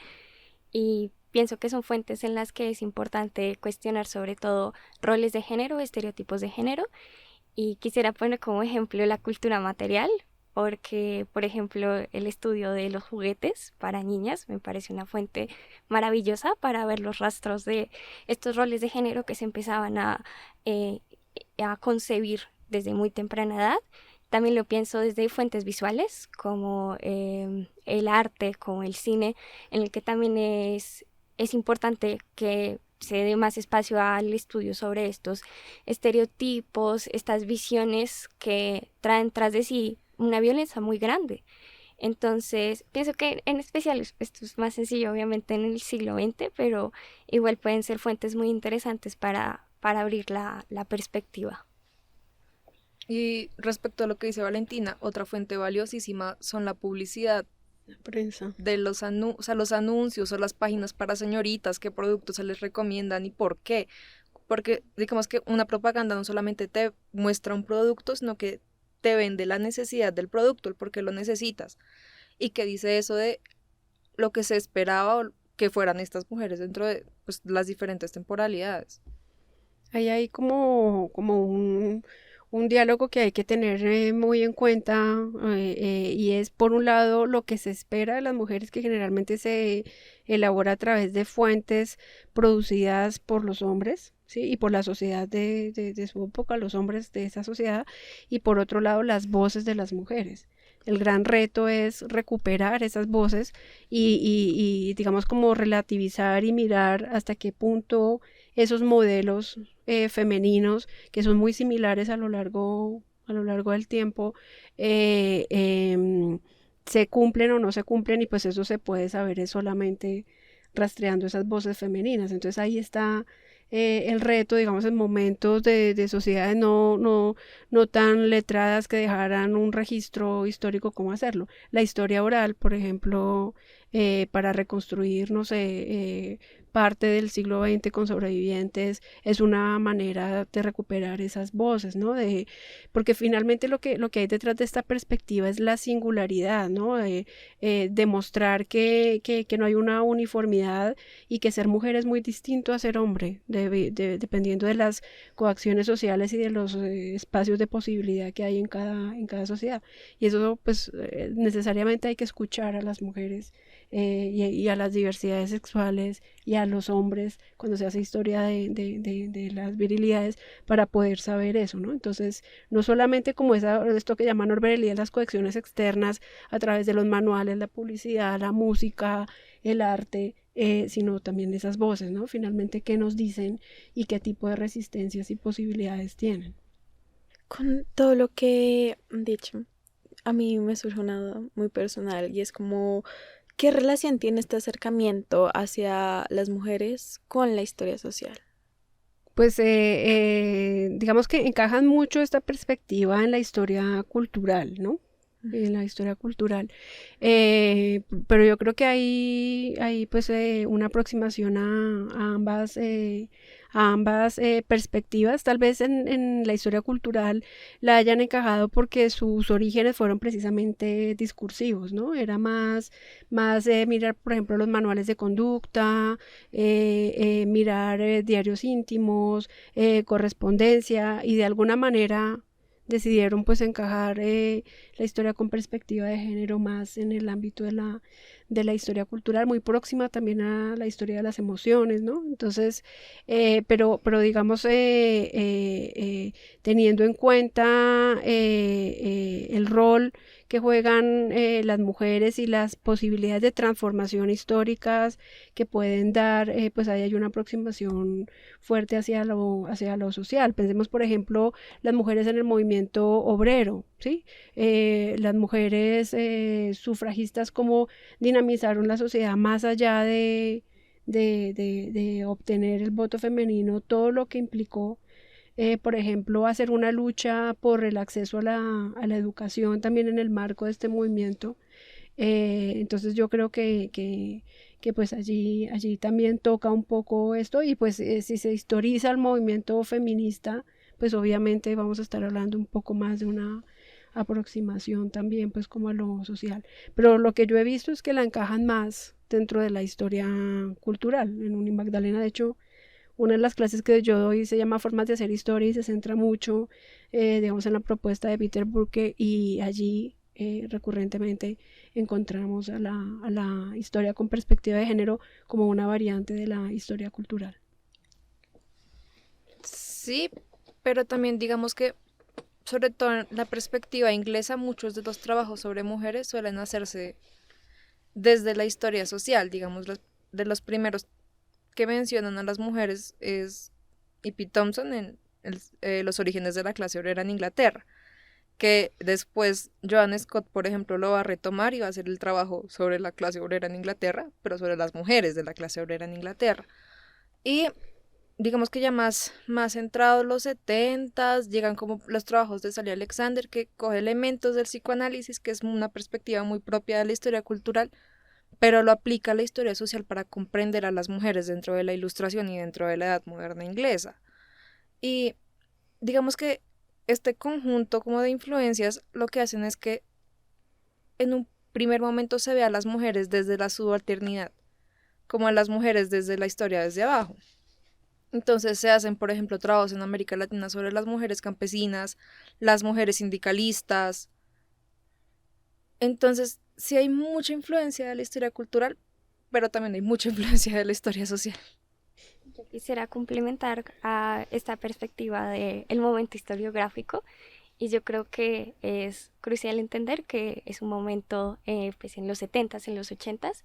y pienso que son fuentes en las que es importante cuestionar sobre todo roles de género, estereotipos de género, y quisiera poner como ejemplo la cultura material, porque, por ejemplo, el estudio de los juguetes para niñas me parece una fuente maravillosa para ver los rastros de estos roles de género que se empezaban a concebir desde muy temprana edad. También lo pienso desde fuentes visuales, como el arte, como el cine, en el que también es importante que se dé más espacio al estudio sobre estos estereotipos, estas visiones que traen tras de sí una violencia muy grande. Entonces, pienso que en especial esto es más sencillo, obviamente, en el siglo XX, pero igual pueden ser fuentes muy interesantes para abrir la perspectiva. Y respecto a lo que dice Valentina, otra fuente valiosísima son la publicidad La prensa. de los anuncios o las páginas para señoritas, qué productos se les recomiendan y por qué. Porque digamos que una propaganda no solamente te muestra un producto, sino que te vende la necesidad del producto, el por qué lo necesitas. Y que dice eso de lo que se esperaba que fueran estas mujeres dentro de pues, las diferentes temporalidades. Ahí hay como un diálogo que hay que tener muy en cuenta y es por un lado lo que se espera de las mujeres, que generalmente se elabora a través de fuentes producidas por los hombres, ¿sí? Y por la sociedad de su época, los hombres de esa sociedad, y por otro lado las voces de las mujeres. El gran reto es recuperar esas voces y digamos como relativizar y mirar hasta qué punto esos modelos femeninos que son muy similares a lo largo del tiempo se cumplen o no se cumplen, y pues eso se puede saber es solamente rastreando esas voces femeninas. Entonces ahí está el reto, digamos, en momentos de sociedades no tan letradas que dejaran un registro histórico, cómo hacerlo. La historia oral, por ejemplo, para reconstruir, no sé, parte del siglo XX con sobrevivientes, es una manera de recuperar esas voces, ¿no? Porque finalmente lo que hay detrás de esta perspectiva es la singularidad, ¿no? Demostrar que no hay una uniformidad y que ser mujer es muy distinto a ser hombre, dependiendo de las coacciones sociales y de los espacios de posibilidad que hay en cada sociedad. Y eso pues necesariamente hay que escuchar a las mujeres y a las diversidades sexuales y a los hombres cuando se hace historia de las virilidades para poder saber eso, ¿no? Entonces, no solamente como esto que llaman orberería, las colecciones externas a través de los manuales, la publicidad, la música, el arte, sino también esas voces, ¿no? Finalmente, ¿qué nos dicen y qué tipo de resistencias y posibilidades tienen? Con todo lo que han dicho, a mí me surge una duda muy personal y es como, ¿qué relación tiene este acercamiento hacia las mujeres con la historia social? Pues digamos que encajan mucho esta perspectiva en la historia cultural, ¿no? En la historia cultural. Pero yo creo que hay pues una aproximación a ambas perspectivas. Tal vez en la historia cultural la hayan encajado porque sus orígenes fueron precisamente discursivos, ¿no? Era más mirar, por ejemplo, los manuales de conducta, mirar diarios íntimos, correspondencia, y de alguna manera decidieron pues encajar la historia con perspectiva de género más en el ámbito de la historia cultural, muy próxima también a la historia de las emociones, ¿no? Entonces, pero digamos, teniendo en cuenta el rol que juegan las mujeres y las posibilidades de transformación históricas que pueden dar, pues ahí hay una aproximación fuerte hacia lo social. Pensemos, por ejemplo, las mujeres en el movimiento obrero, ¿sí? Las mujeres sufragistas, cómo dinamizaron la sociedad más allá de obtener el voto femenino, todo lo que implicó, por ejemplo, hacer una lucha por el acceso a la educación también en el marco de este movimiento. Entonces yo creo que pues allí también toca un poco esto, y pues si se historiza el movimiento feminista, pues obviamente vamos a estar hablando un poco más de una aproximación también pues como a lo social, pero lo que yo he visto es que la encajan más dentro de la historia cultural. En Unimagdalena, de hecho, una de las clases que yo doy se llama Formas de hacer historia y se centra mucho, digamos, en la propuesta de Peter Burke, y allí recurrentemente encontramos a la historia con perspectiva de género como una variante de la historia cultural. Sí, pero también digamos que, sobre todo en la perspectiva inglesa, muchos de los trabajos sobre mujeres suelen hacerse desde la historia social. Digamos, de los primeros que mencionan a las mujeres es E.P. Thompson en Los orígenes de la clase obrera en Inglaterra, que después Joan Scott, por ejemplo, lo va a retomar y va a hacer el trabajo sobre la clase obrera en Inglaterra, pero sobre las mujeres de la clase obrera en Inglaterra. Y digamos que ya más centrados los 70s, llegan como los trabajos de Sally Alexander, que coge elementos del psicoanálisis, que es una perspectiva muy propia de la historia cultural, pero lo aplica a la historia social para comprender a las mujeres dentro de la Ilustración y dentro de la Edad Moderna inglesa. Y digamos que este conjunto como de influencias lo que hacen es que en un primer momento se ve a las mujeres desde la subalternidad, como a las mujeres desde la historia desde abajo. Entonces se hacen, por ejemplo, trabajos en América Latina sobre las mujeres campesinas, las mujeres sindicalistas. Entonces sí hay mucha influencia de la historia cultural, pero también hay mucha influencia de la historia social. Yo quisiera complementar a esta perspectiva del momento historiográfico, y yo creo que es crucial entender que es un momento pues en los 70s, en los 80s,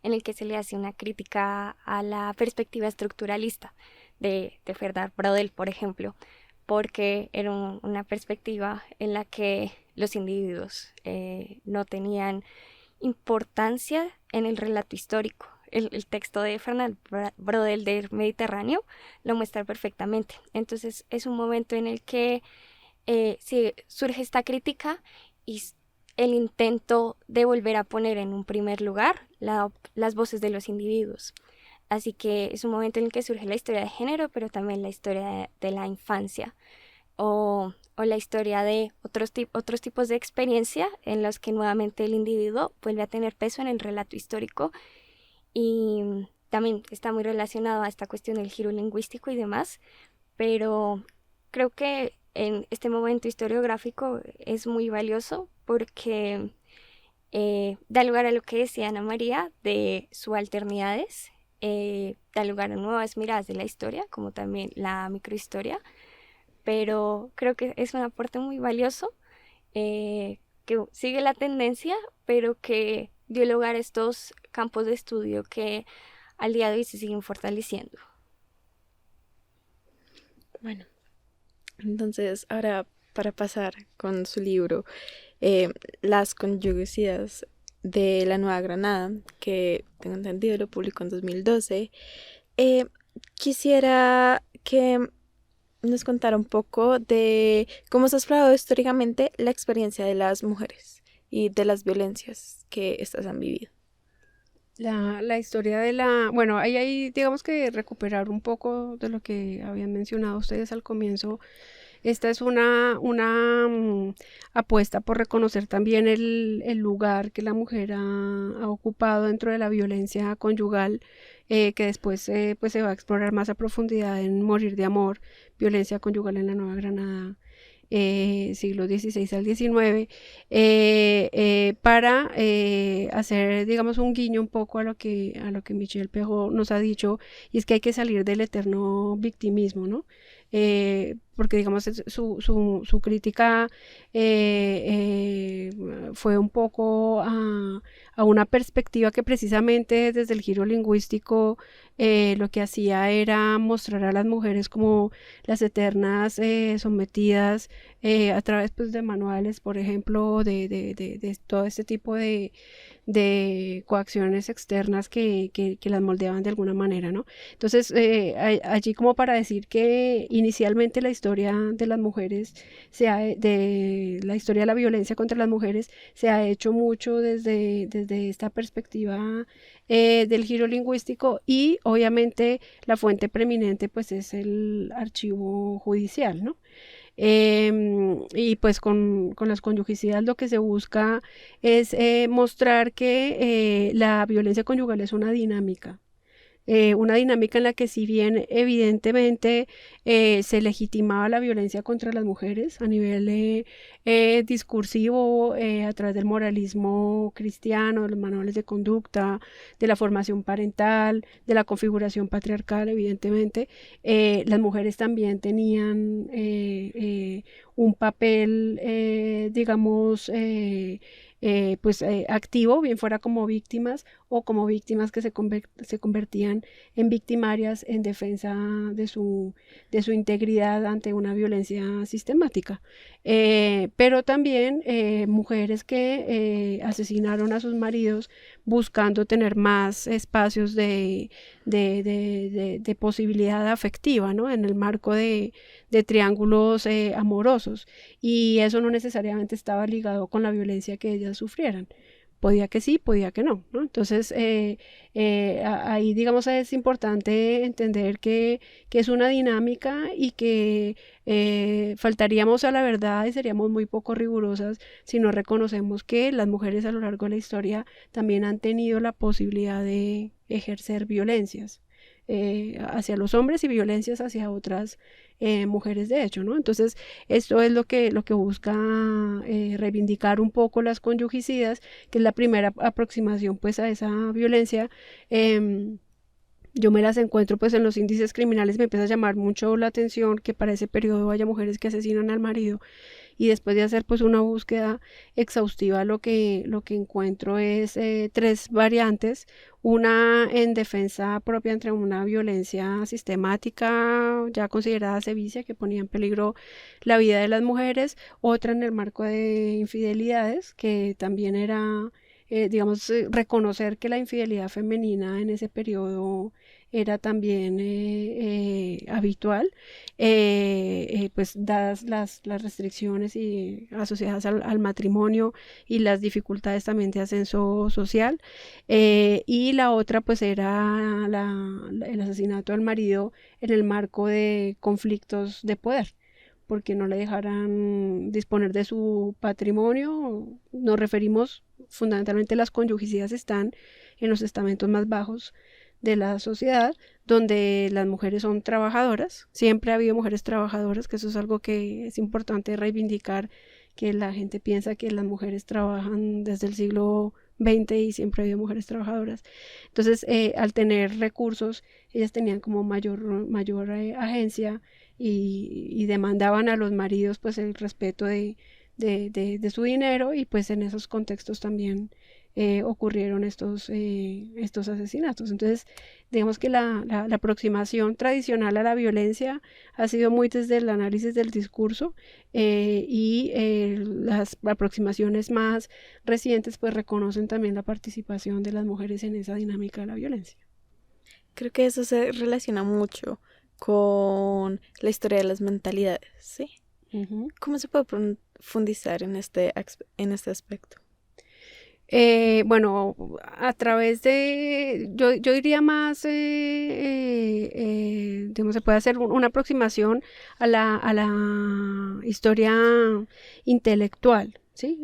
en el que se le hace una crítica a la perspectiva estructuralista de Ferdinand Brodel, por ejemplo, porque era una perspectiva en la que los individuos no tenían importancia en el relato histórico. El texto de Fernand Brodel del Mediterráneo lo muestra perfectamente. Entonces es un momento en el que surge esta crítica y el intento de volver a poner en un primer lugar las voces de los individuos. Así que es un momento en el que surge la historia de género, pero también la historia de la infancia, o la historia de otros tipos de experiencia en los que nuevamente el individuo vuelve a tener peso en el relato histórico, y también está muy relacionado a esta cuestión del giro lingüístico y demás, pero creo que en este momento historiográfico es muy valioso porque da lugar a lo que decía Ana María de subalternidades, da lugar a nuevas miradas de la historia, como también la microhistoria, pero creo que es un aporte muy valioso que sigue la tendencia, pero que dio lugar a estos campos de estudio que al día de hoy se siguen fortaleciendo. Bueno, entonces ahora para pasar con su libro, Las conyugaciones de la Nueva Granada, que tengo entendido lo publicó en 2012, quisiera que nos contara un poco de cómo se ha explorado históricamente la experiencia de las mujeres y de las violencias que éstas han vivido. La historia bueno, ahí hay, digamos que recuperar un poco de lo que habían mencionado ustedes al comienzo. Esta es una apuesta por reconocer también el lugar que la mujer ha ocupado dentro de la violencia conyugal, que después pues se va a explorar más a profundidad en Morir de Amor, violencia conyugal en la Nueva Granada, siglo XVI al XIX, para hacer, digamos, un guiño un poco a lo que Michel Perrault nos ha dicho, y es que hay que salir del eterno victimismo, ¿no? porque digamos su crítica fue un poco a una perspectiva que precisamente desde el giro lingüístico lo que hacía era mostrar a las mujeres como las eternas sometidas a través pues, de manuales, por ejemplo, de todo este tipo de coacciones externas que las moldeaban de alguna manera, ¿no? Entonces, allí como para decir que inicialmente la historia de las mujeres, de la historia de la violencia contra las mujeres, se ha hecho mucho desde esta perspectiva del giro lingüístico y obviamente la fuente preeminente pues es el archivo judicial, ¿no? Y pues con las conyugicidades lo que se busca es mostrar que la violencia conyugal es una dinámica en la que si bien evidentemente se legitimaba la violencia contra las mujeres a nivel discursivo a través del moralismo cristiano, de los manuales de conducta, de la formación parental, de la configuración patriarcal, evidentemente, las mujeres también tenían un papel, digamos, pues activo, bien fuera como víctimas o como víctimas que se convertían en victimarias en defensa de su integridad ante una violencia sistemática. Pero también mujeres que asesinaron a sus maridos buscando tener más espacios de posibilidad afectiva, ¿no? En el marco de triángulos amorosos, y eso no necesariamente estaba ligado con la violencia que ellas sufrieran. Podía que sí, podía que no, ¿no? Entonces, ahí, digamos, es importante entender que es una dinámica y que faltaríamos a la verdad y seríamos muy poco rigurosas si no reconocemos que las mujeres a lo largo de la historia también han tenido la posibilidad de ejercer violencias hacia los hombres y violencias hacia otras mujeres de hecho, ¿no? Entonces, esto es lo que busca reivindicar un poco las conyugicidas, que es la primera aproximación pues a esa violencia. Yo me las encuentro pues en los índices criminales, me empieza a llamar mucho la atención que para ese periodo haya mujeres que asesinan al marido, y después de hacer pues una búsqueda exhaustiva lo que encuentro es tres variantes: una en defensa propia entre una violencia sistemática ya considerada sevicia que ponía en peligro la vida de las mujeres, otra en el marco de infidelidades que también era digamos, reconocer que la infidelidad femenina en ese periodo era también habitual, pues dadas las restricciones y asociadas al matrimonio y las dificultades también de ascenso social, y la otra pues era el asesinato del marido en el marco de conflictos de poder, porque no le dejaran disponer de su patrimonio. Nos referimos fundamentalmente, las conyugicidades están en los estamentos más bajos de la sociedad, donde las mujeres son trabajadoras. Siempre ha habido mujeres trabajadoras, que eso es algo que es importante reivindicar, que la gente piensa que las mujeres trabajan desde el siglo XX y siempre ha habido mujeres trabajadoras. Entonces, al tener recursos, ellas tenían como mayor agencia y demandaban a los maridos pues el respeto de su dinero, y pues en esos contextos también ocurrieron estos asesinatos. Entonces, digamos que la aproximación tradicional a la violencia ha sido muy desde el análisis del discurso, y las aproximaciones más recientes pues reconocen también la participación de las mujeres en esa dinámica de la violencia. Creo que eso se relaciona mucho con la historia de las mentalidades, ¿sí? Uh-huh. ¿Cómo se puede profundizar en este aspecto? Bueno, a través de, yo diría más, digamos, se puede hacer una aproximación a la historia intelectual, ¿sí?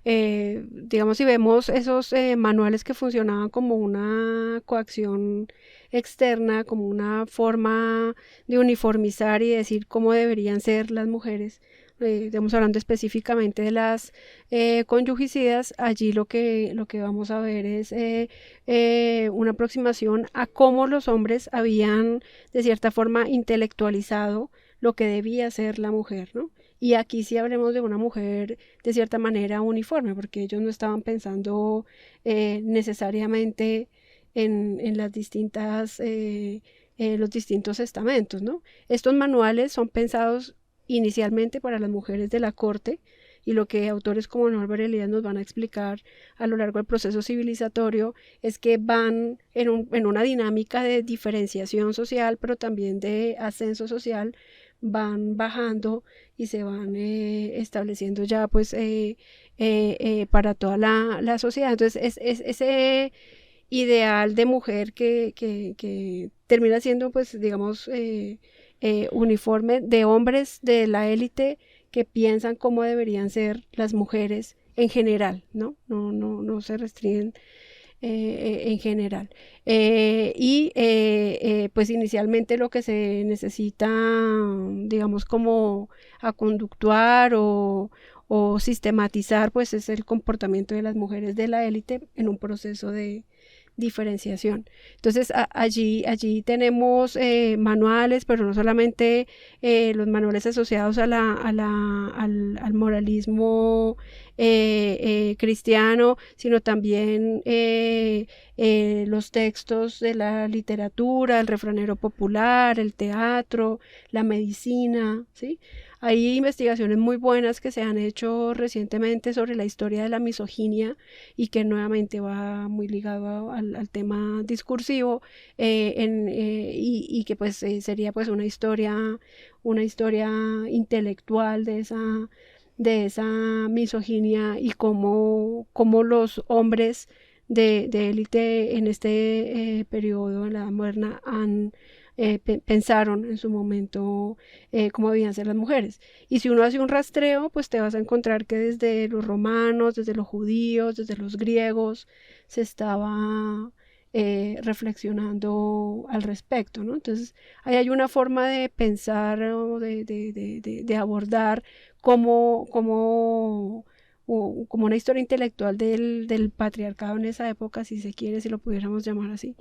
Digamos, si vemos esos manuales que funcionaban como una coacción externa, como una forma de uniformizar y decir cómo deberían ser las mujeres, Estamos hablando específicamente de las conyugicidas. Allí lo que vamos a ver es una aproximación a cómo los hombres habían de cierta forma intelectualizado lo que debía ser la mujer, ¿no? Y aquí sí hablemos de una mujer de cierta manera uniforme, porque ellos no estaban pensando necesariamente en las distintas, los distintos estamentos, ¿no? Estos manuales son pensados inicialmente para las mujeres de la corte, y lo que autores como Norbert Elias nos van a explicar a lo largo del proceso civilizatorio es que van en una dinámica de diferenciación social, pero también de ascenso social, van bajando y se van estableciendo ya pues para toda la sociedad. Entonces es ese ideal de mujer que termina siendo pues digamos uniforme, de hombres de la élite que piensan cómo deberían ser las mujeres en general, ¿no? No se restringen en general. Pues inicialmente lo que se necesita, digamos, como a conductuar o sistematizar, pues es el comportamiento de las mujeres de la élite en un proceso de diferenciación. Entonces allí tenemos manuales, pero no solamente los manuales asociados al moralismo cristiano, sino también los textos de la literatura, el refranero popular, el teatro, la medicina, ¿sí? Hay investigaciones muy buenas que se han hecho recientemente sobre la historia de la misoginia y que nuevamente va muy ligado al tema discursivo y que pues sería pues una historia intelectual de esa misoginia y cómo los hombres de élite en este periodo en la Edad Moderna pensaron en su momento cómo debían ser las mujeres. Y si uno hace un rastreo, pues te vas a encontrar que desde los romanos, desde los judíos, desde los griegos, se estaba reflexionando al respecto, ¿no? Entonces, ahí hay una forma de pensar o de abordar como una historia intelectual del patriarcado en esa época, si se quiere, si lo pudiéramos llamar así.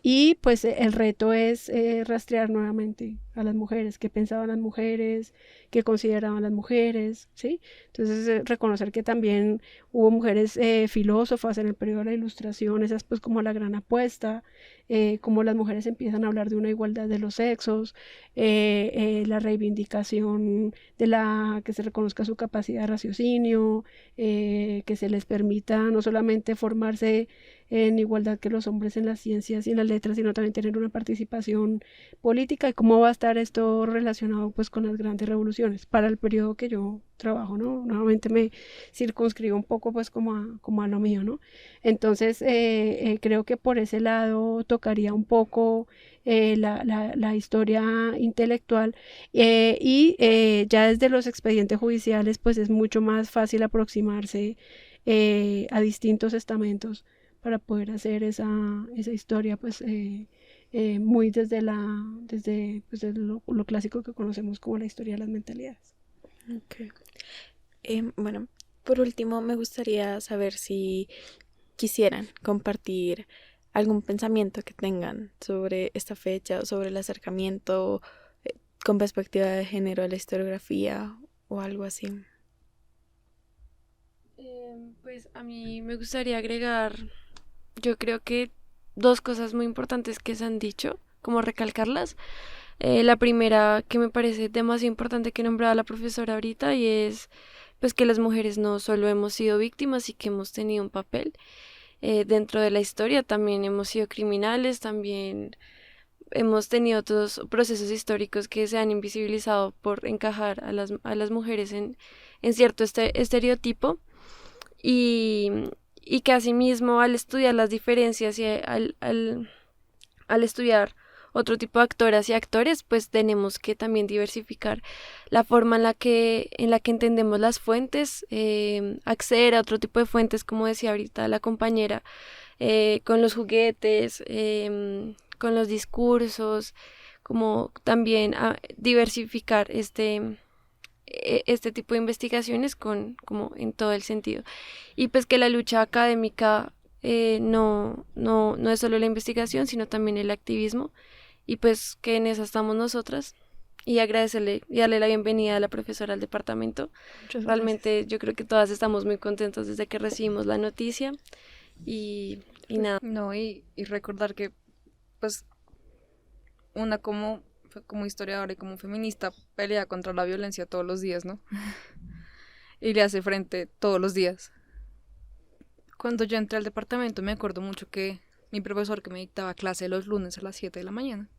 Y pues el reto es rastrear nuevamente a las mujeres, qué pensaban las mujeres, qué consideraban las mujeres, ¿sí? Entonces reconocer que también hubo mujeres filósofas en el periodo de la Ilustración, esa es pues como la gran apuesta, cómo las mujeres empiezan a hablar de una igualdad de los sexos, la reivindicación de que se reconozca su capacidad de raciocinio, que se les permita no solamente formarse en igualdad que los hombres en las ciencias y en las letras, sino también tener una participación política, y cómo va a estar esto relacionado pues con las grandes revoluciones para el periodo que yo trabajo, ¿no? Nuevamente me circunscribo un poco pues como a lo mío, ¿no? Entonces creo que por ese lado tocaría un poco la historia intelectual ya desde los expedientes judiciales pues es mucho más fácil aproximarse a distintos estamentos para poder hacer esa historia pues muy desde lo clásico que conocemos como la historia de las mentalidades. Okay. Bueno, por último me gustaría saber si quisieran compartir algún pensamiento que tengan sobre esta fecha o sobre el acercamiento con perspectiva de género a la historiografía o algo así. Pues a mí me gustaría agregar, yo creo que dos cosas muy importantes que se han dicho, como recalcarlas. La primera que me parece demasiado importante que nombraba la profesora ahorita, y es pues que las mujeres no solo hemos sido víctimas y que hemos tenido un papel dentro de la historia, también hemos sido criminales, también hemos tenido otros procesos históricos que se han invisibilizado por encajar a las mujeres en cierto estereotipo, y que asimismo al estudiar las diferencias y al estudiar otro tipo de actoras y actores, pues tenemos que también diversificar la forma en la que entendemos las fuentes, acceder a otro tipo de fuentes, como decía ahorita la compañera, con los juguetes, con los discursos, como también diversificar este tipo de investigaciones como en todo el sentido. Y pues que la lucha académica no es solo la investigación, sino también el activismo, y pues que en esa estamos nosotras. Y agradecerle y darle la bienvenida a la profesora al departamento. Realmente yo creo que todas estamos muy contentas desde que recibimos la noticia y nada. No, y recordar que, pues, una como historiadora y como feminista pelea contra la violencia todos los días, ¿no? Y le hace frente todos los días. Cuando yo entré al departamento me acuerdo mucho que mi profesor que me dictaba clase los lunes a las 7 de la mañana,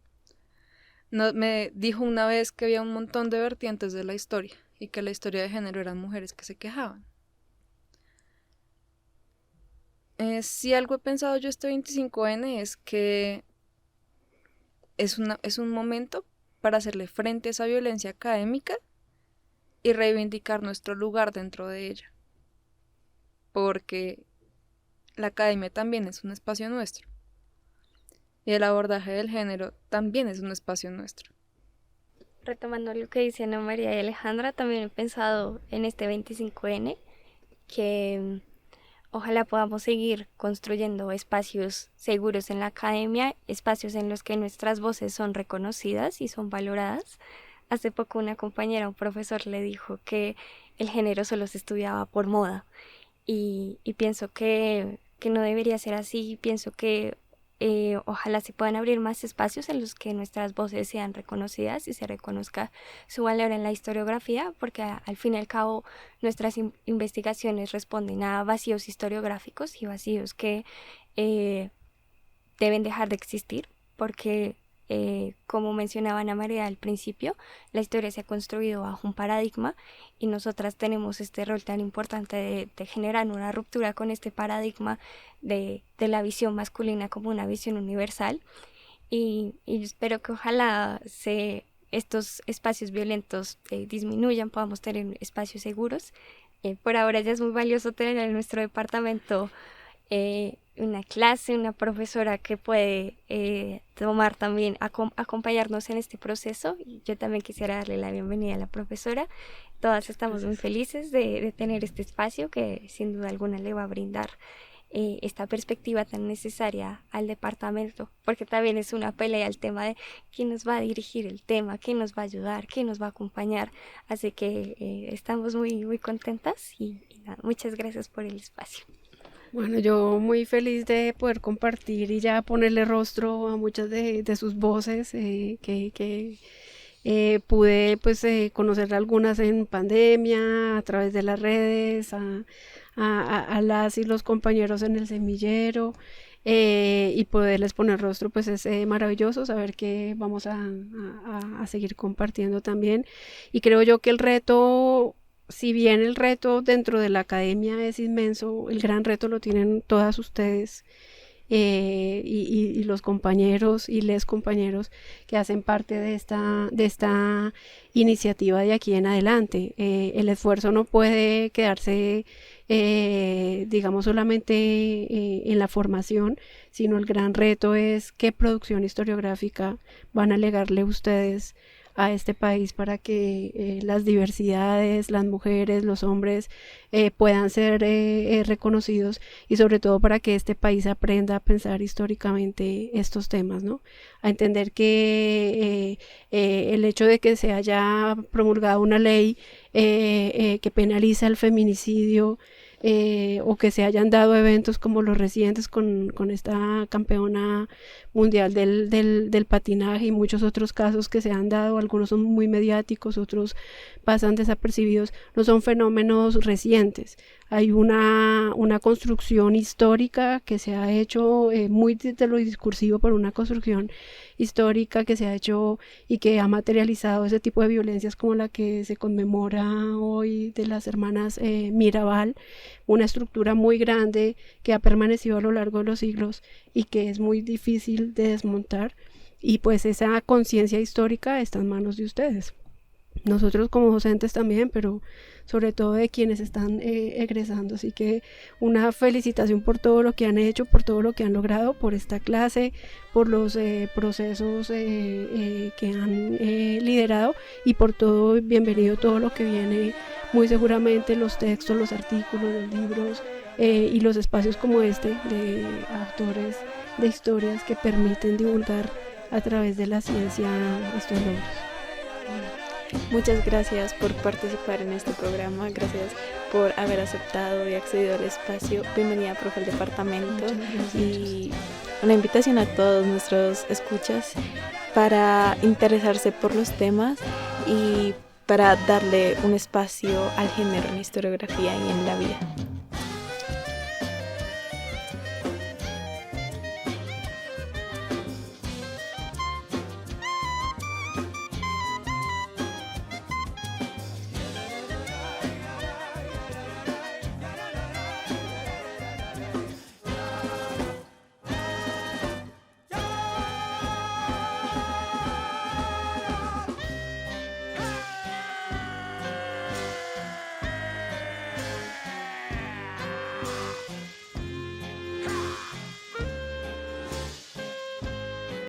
me dijo una vez que había un montón de vertientes de la historia y que la historia de género eran mujeres que se quejaban. Si algo he pensado yo este 25N es que es un momento para hacerle frente a esa violencia académica y reivindicar nuestro lugar dentro de ella. Porque la academia también es un espacio nuestro. Y el abordaje del género también es un espacio nuestro. Retomando lo que dicen Ana María y Alejandra, también he pensado en este 25N que ojalá podamos seguir construyendo espacios seguros en la academia, espacios en los que nuestras voces son reconocidas y son valoradas. Hace poco una compañera, un profesor le dijo que el género solo se estudiaba por moda y pienso que no debería ser así. Pienso que ojalá se puedan abrir más espacios en los que nuestras voces sean reconocidas y se reconozca su valor en la historiografía, porque al fin y al cabo nuestras investigaciones responden a vacíos historiográficos y vacíos que deben dejar de existir, porque como mencionaba Ana María al principio, la historia se ha construido bajo un paradigma y nosotras tenemos este rol tan importante de generar una ruptura con este paradigma de la visión masculina como una visión universal, y espero que ojalá estos espacios violentos disminuyan, podamos tener espacios seguros. Por ahora ya es muy valioso tener en nuestro departamento una clase, una profesora que puede tomar también, acompañarnos en este proceso. Y yo también quisiera darle la bienvenida a la profesora. Todas estamos muy felices de tener este espacio que sin duda alguna le va a brindar esta perspectiva tan necesaria al departamento, porque también es una pelea el tema de quién nos va a dirigir el tema, quién nos va a ayudar, quién nos va a acompañar. Así que estamos muy, muy contentas y nada, muchas gracias por el espacio. Bueno, yo muy feliz de poder compartir y ya ponerle rostro a muchas de sus voces que pude pues conocer algunas en pandemia, a través de las redes, a las y los compañeros en el semillero, y poderles poner rostro pues es maravilloso saber que vamos a seguir compartiendo también. Y creo yo que el reto, si bien el reto dentro de la academia es inmenso, el gran reto lo tienen todas ustedes y los compañeros y les compañeros que hacen parte de esta iniciativa de aquí en adelante. El esfuerzo no puede quedarse digamos solamente en la formación, sino el gran reto es qué producción historiográfica van a legarle ustedes a este país para que las diversidades, las mujeres, los hombres puedan ser reconocidos, y sobre todo para que este país aprenda a pensar históricamente estos temas, ¿no? A entender que el hecho de que se haya promulgado una ley que penaliza el feminicidio, o que se hayan dado eventos como los recientes con esta campeona mundial del patinaje y muchos otros casos que se han dado, algunos son muy mediáticos, otros pasan desapercibidos, no son fenómenos recientes. Hay una construcción histórica que se ha hecho muy desde lo discursivo, por una construcción histórica que se ha hecho y que ha materializado ese tipo de violencias como la que se conmemora hoy de las hermanas Mirabal, una estructura muy grande que ha permanecido a lo largo de los siglos y que es muy difícil de desmontar, y pues esa conciencia histórica está en manos de ustedes. nosotros como docentes también, pero sobre todo de quienes están egresando. Así que una felicitación por todo lo que han hecho, por todo lo que han logrado, por esta clase, por los procesos que han liderado y por todo, bienvenido todo lo que viene, muy seguramente los textos, los artículos, los libros y los espacios como este de autores de historias que permiten divulgar a través de la ciencia estos logros. Muchas gracias por participar en este programa, gracias por haber aceptado y accedido al espacio. Bienvenida, profe, al departamento, y una invitación a todos nuestros escuchas para interesarse por los temas y para darle un espacio al género en la historiografía y en la vida.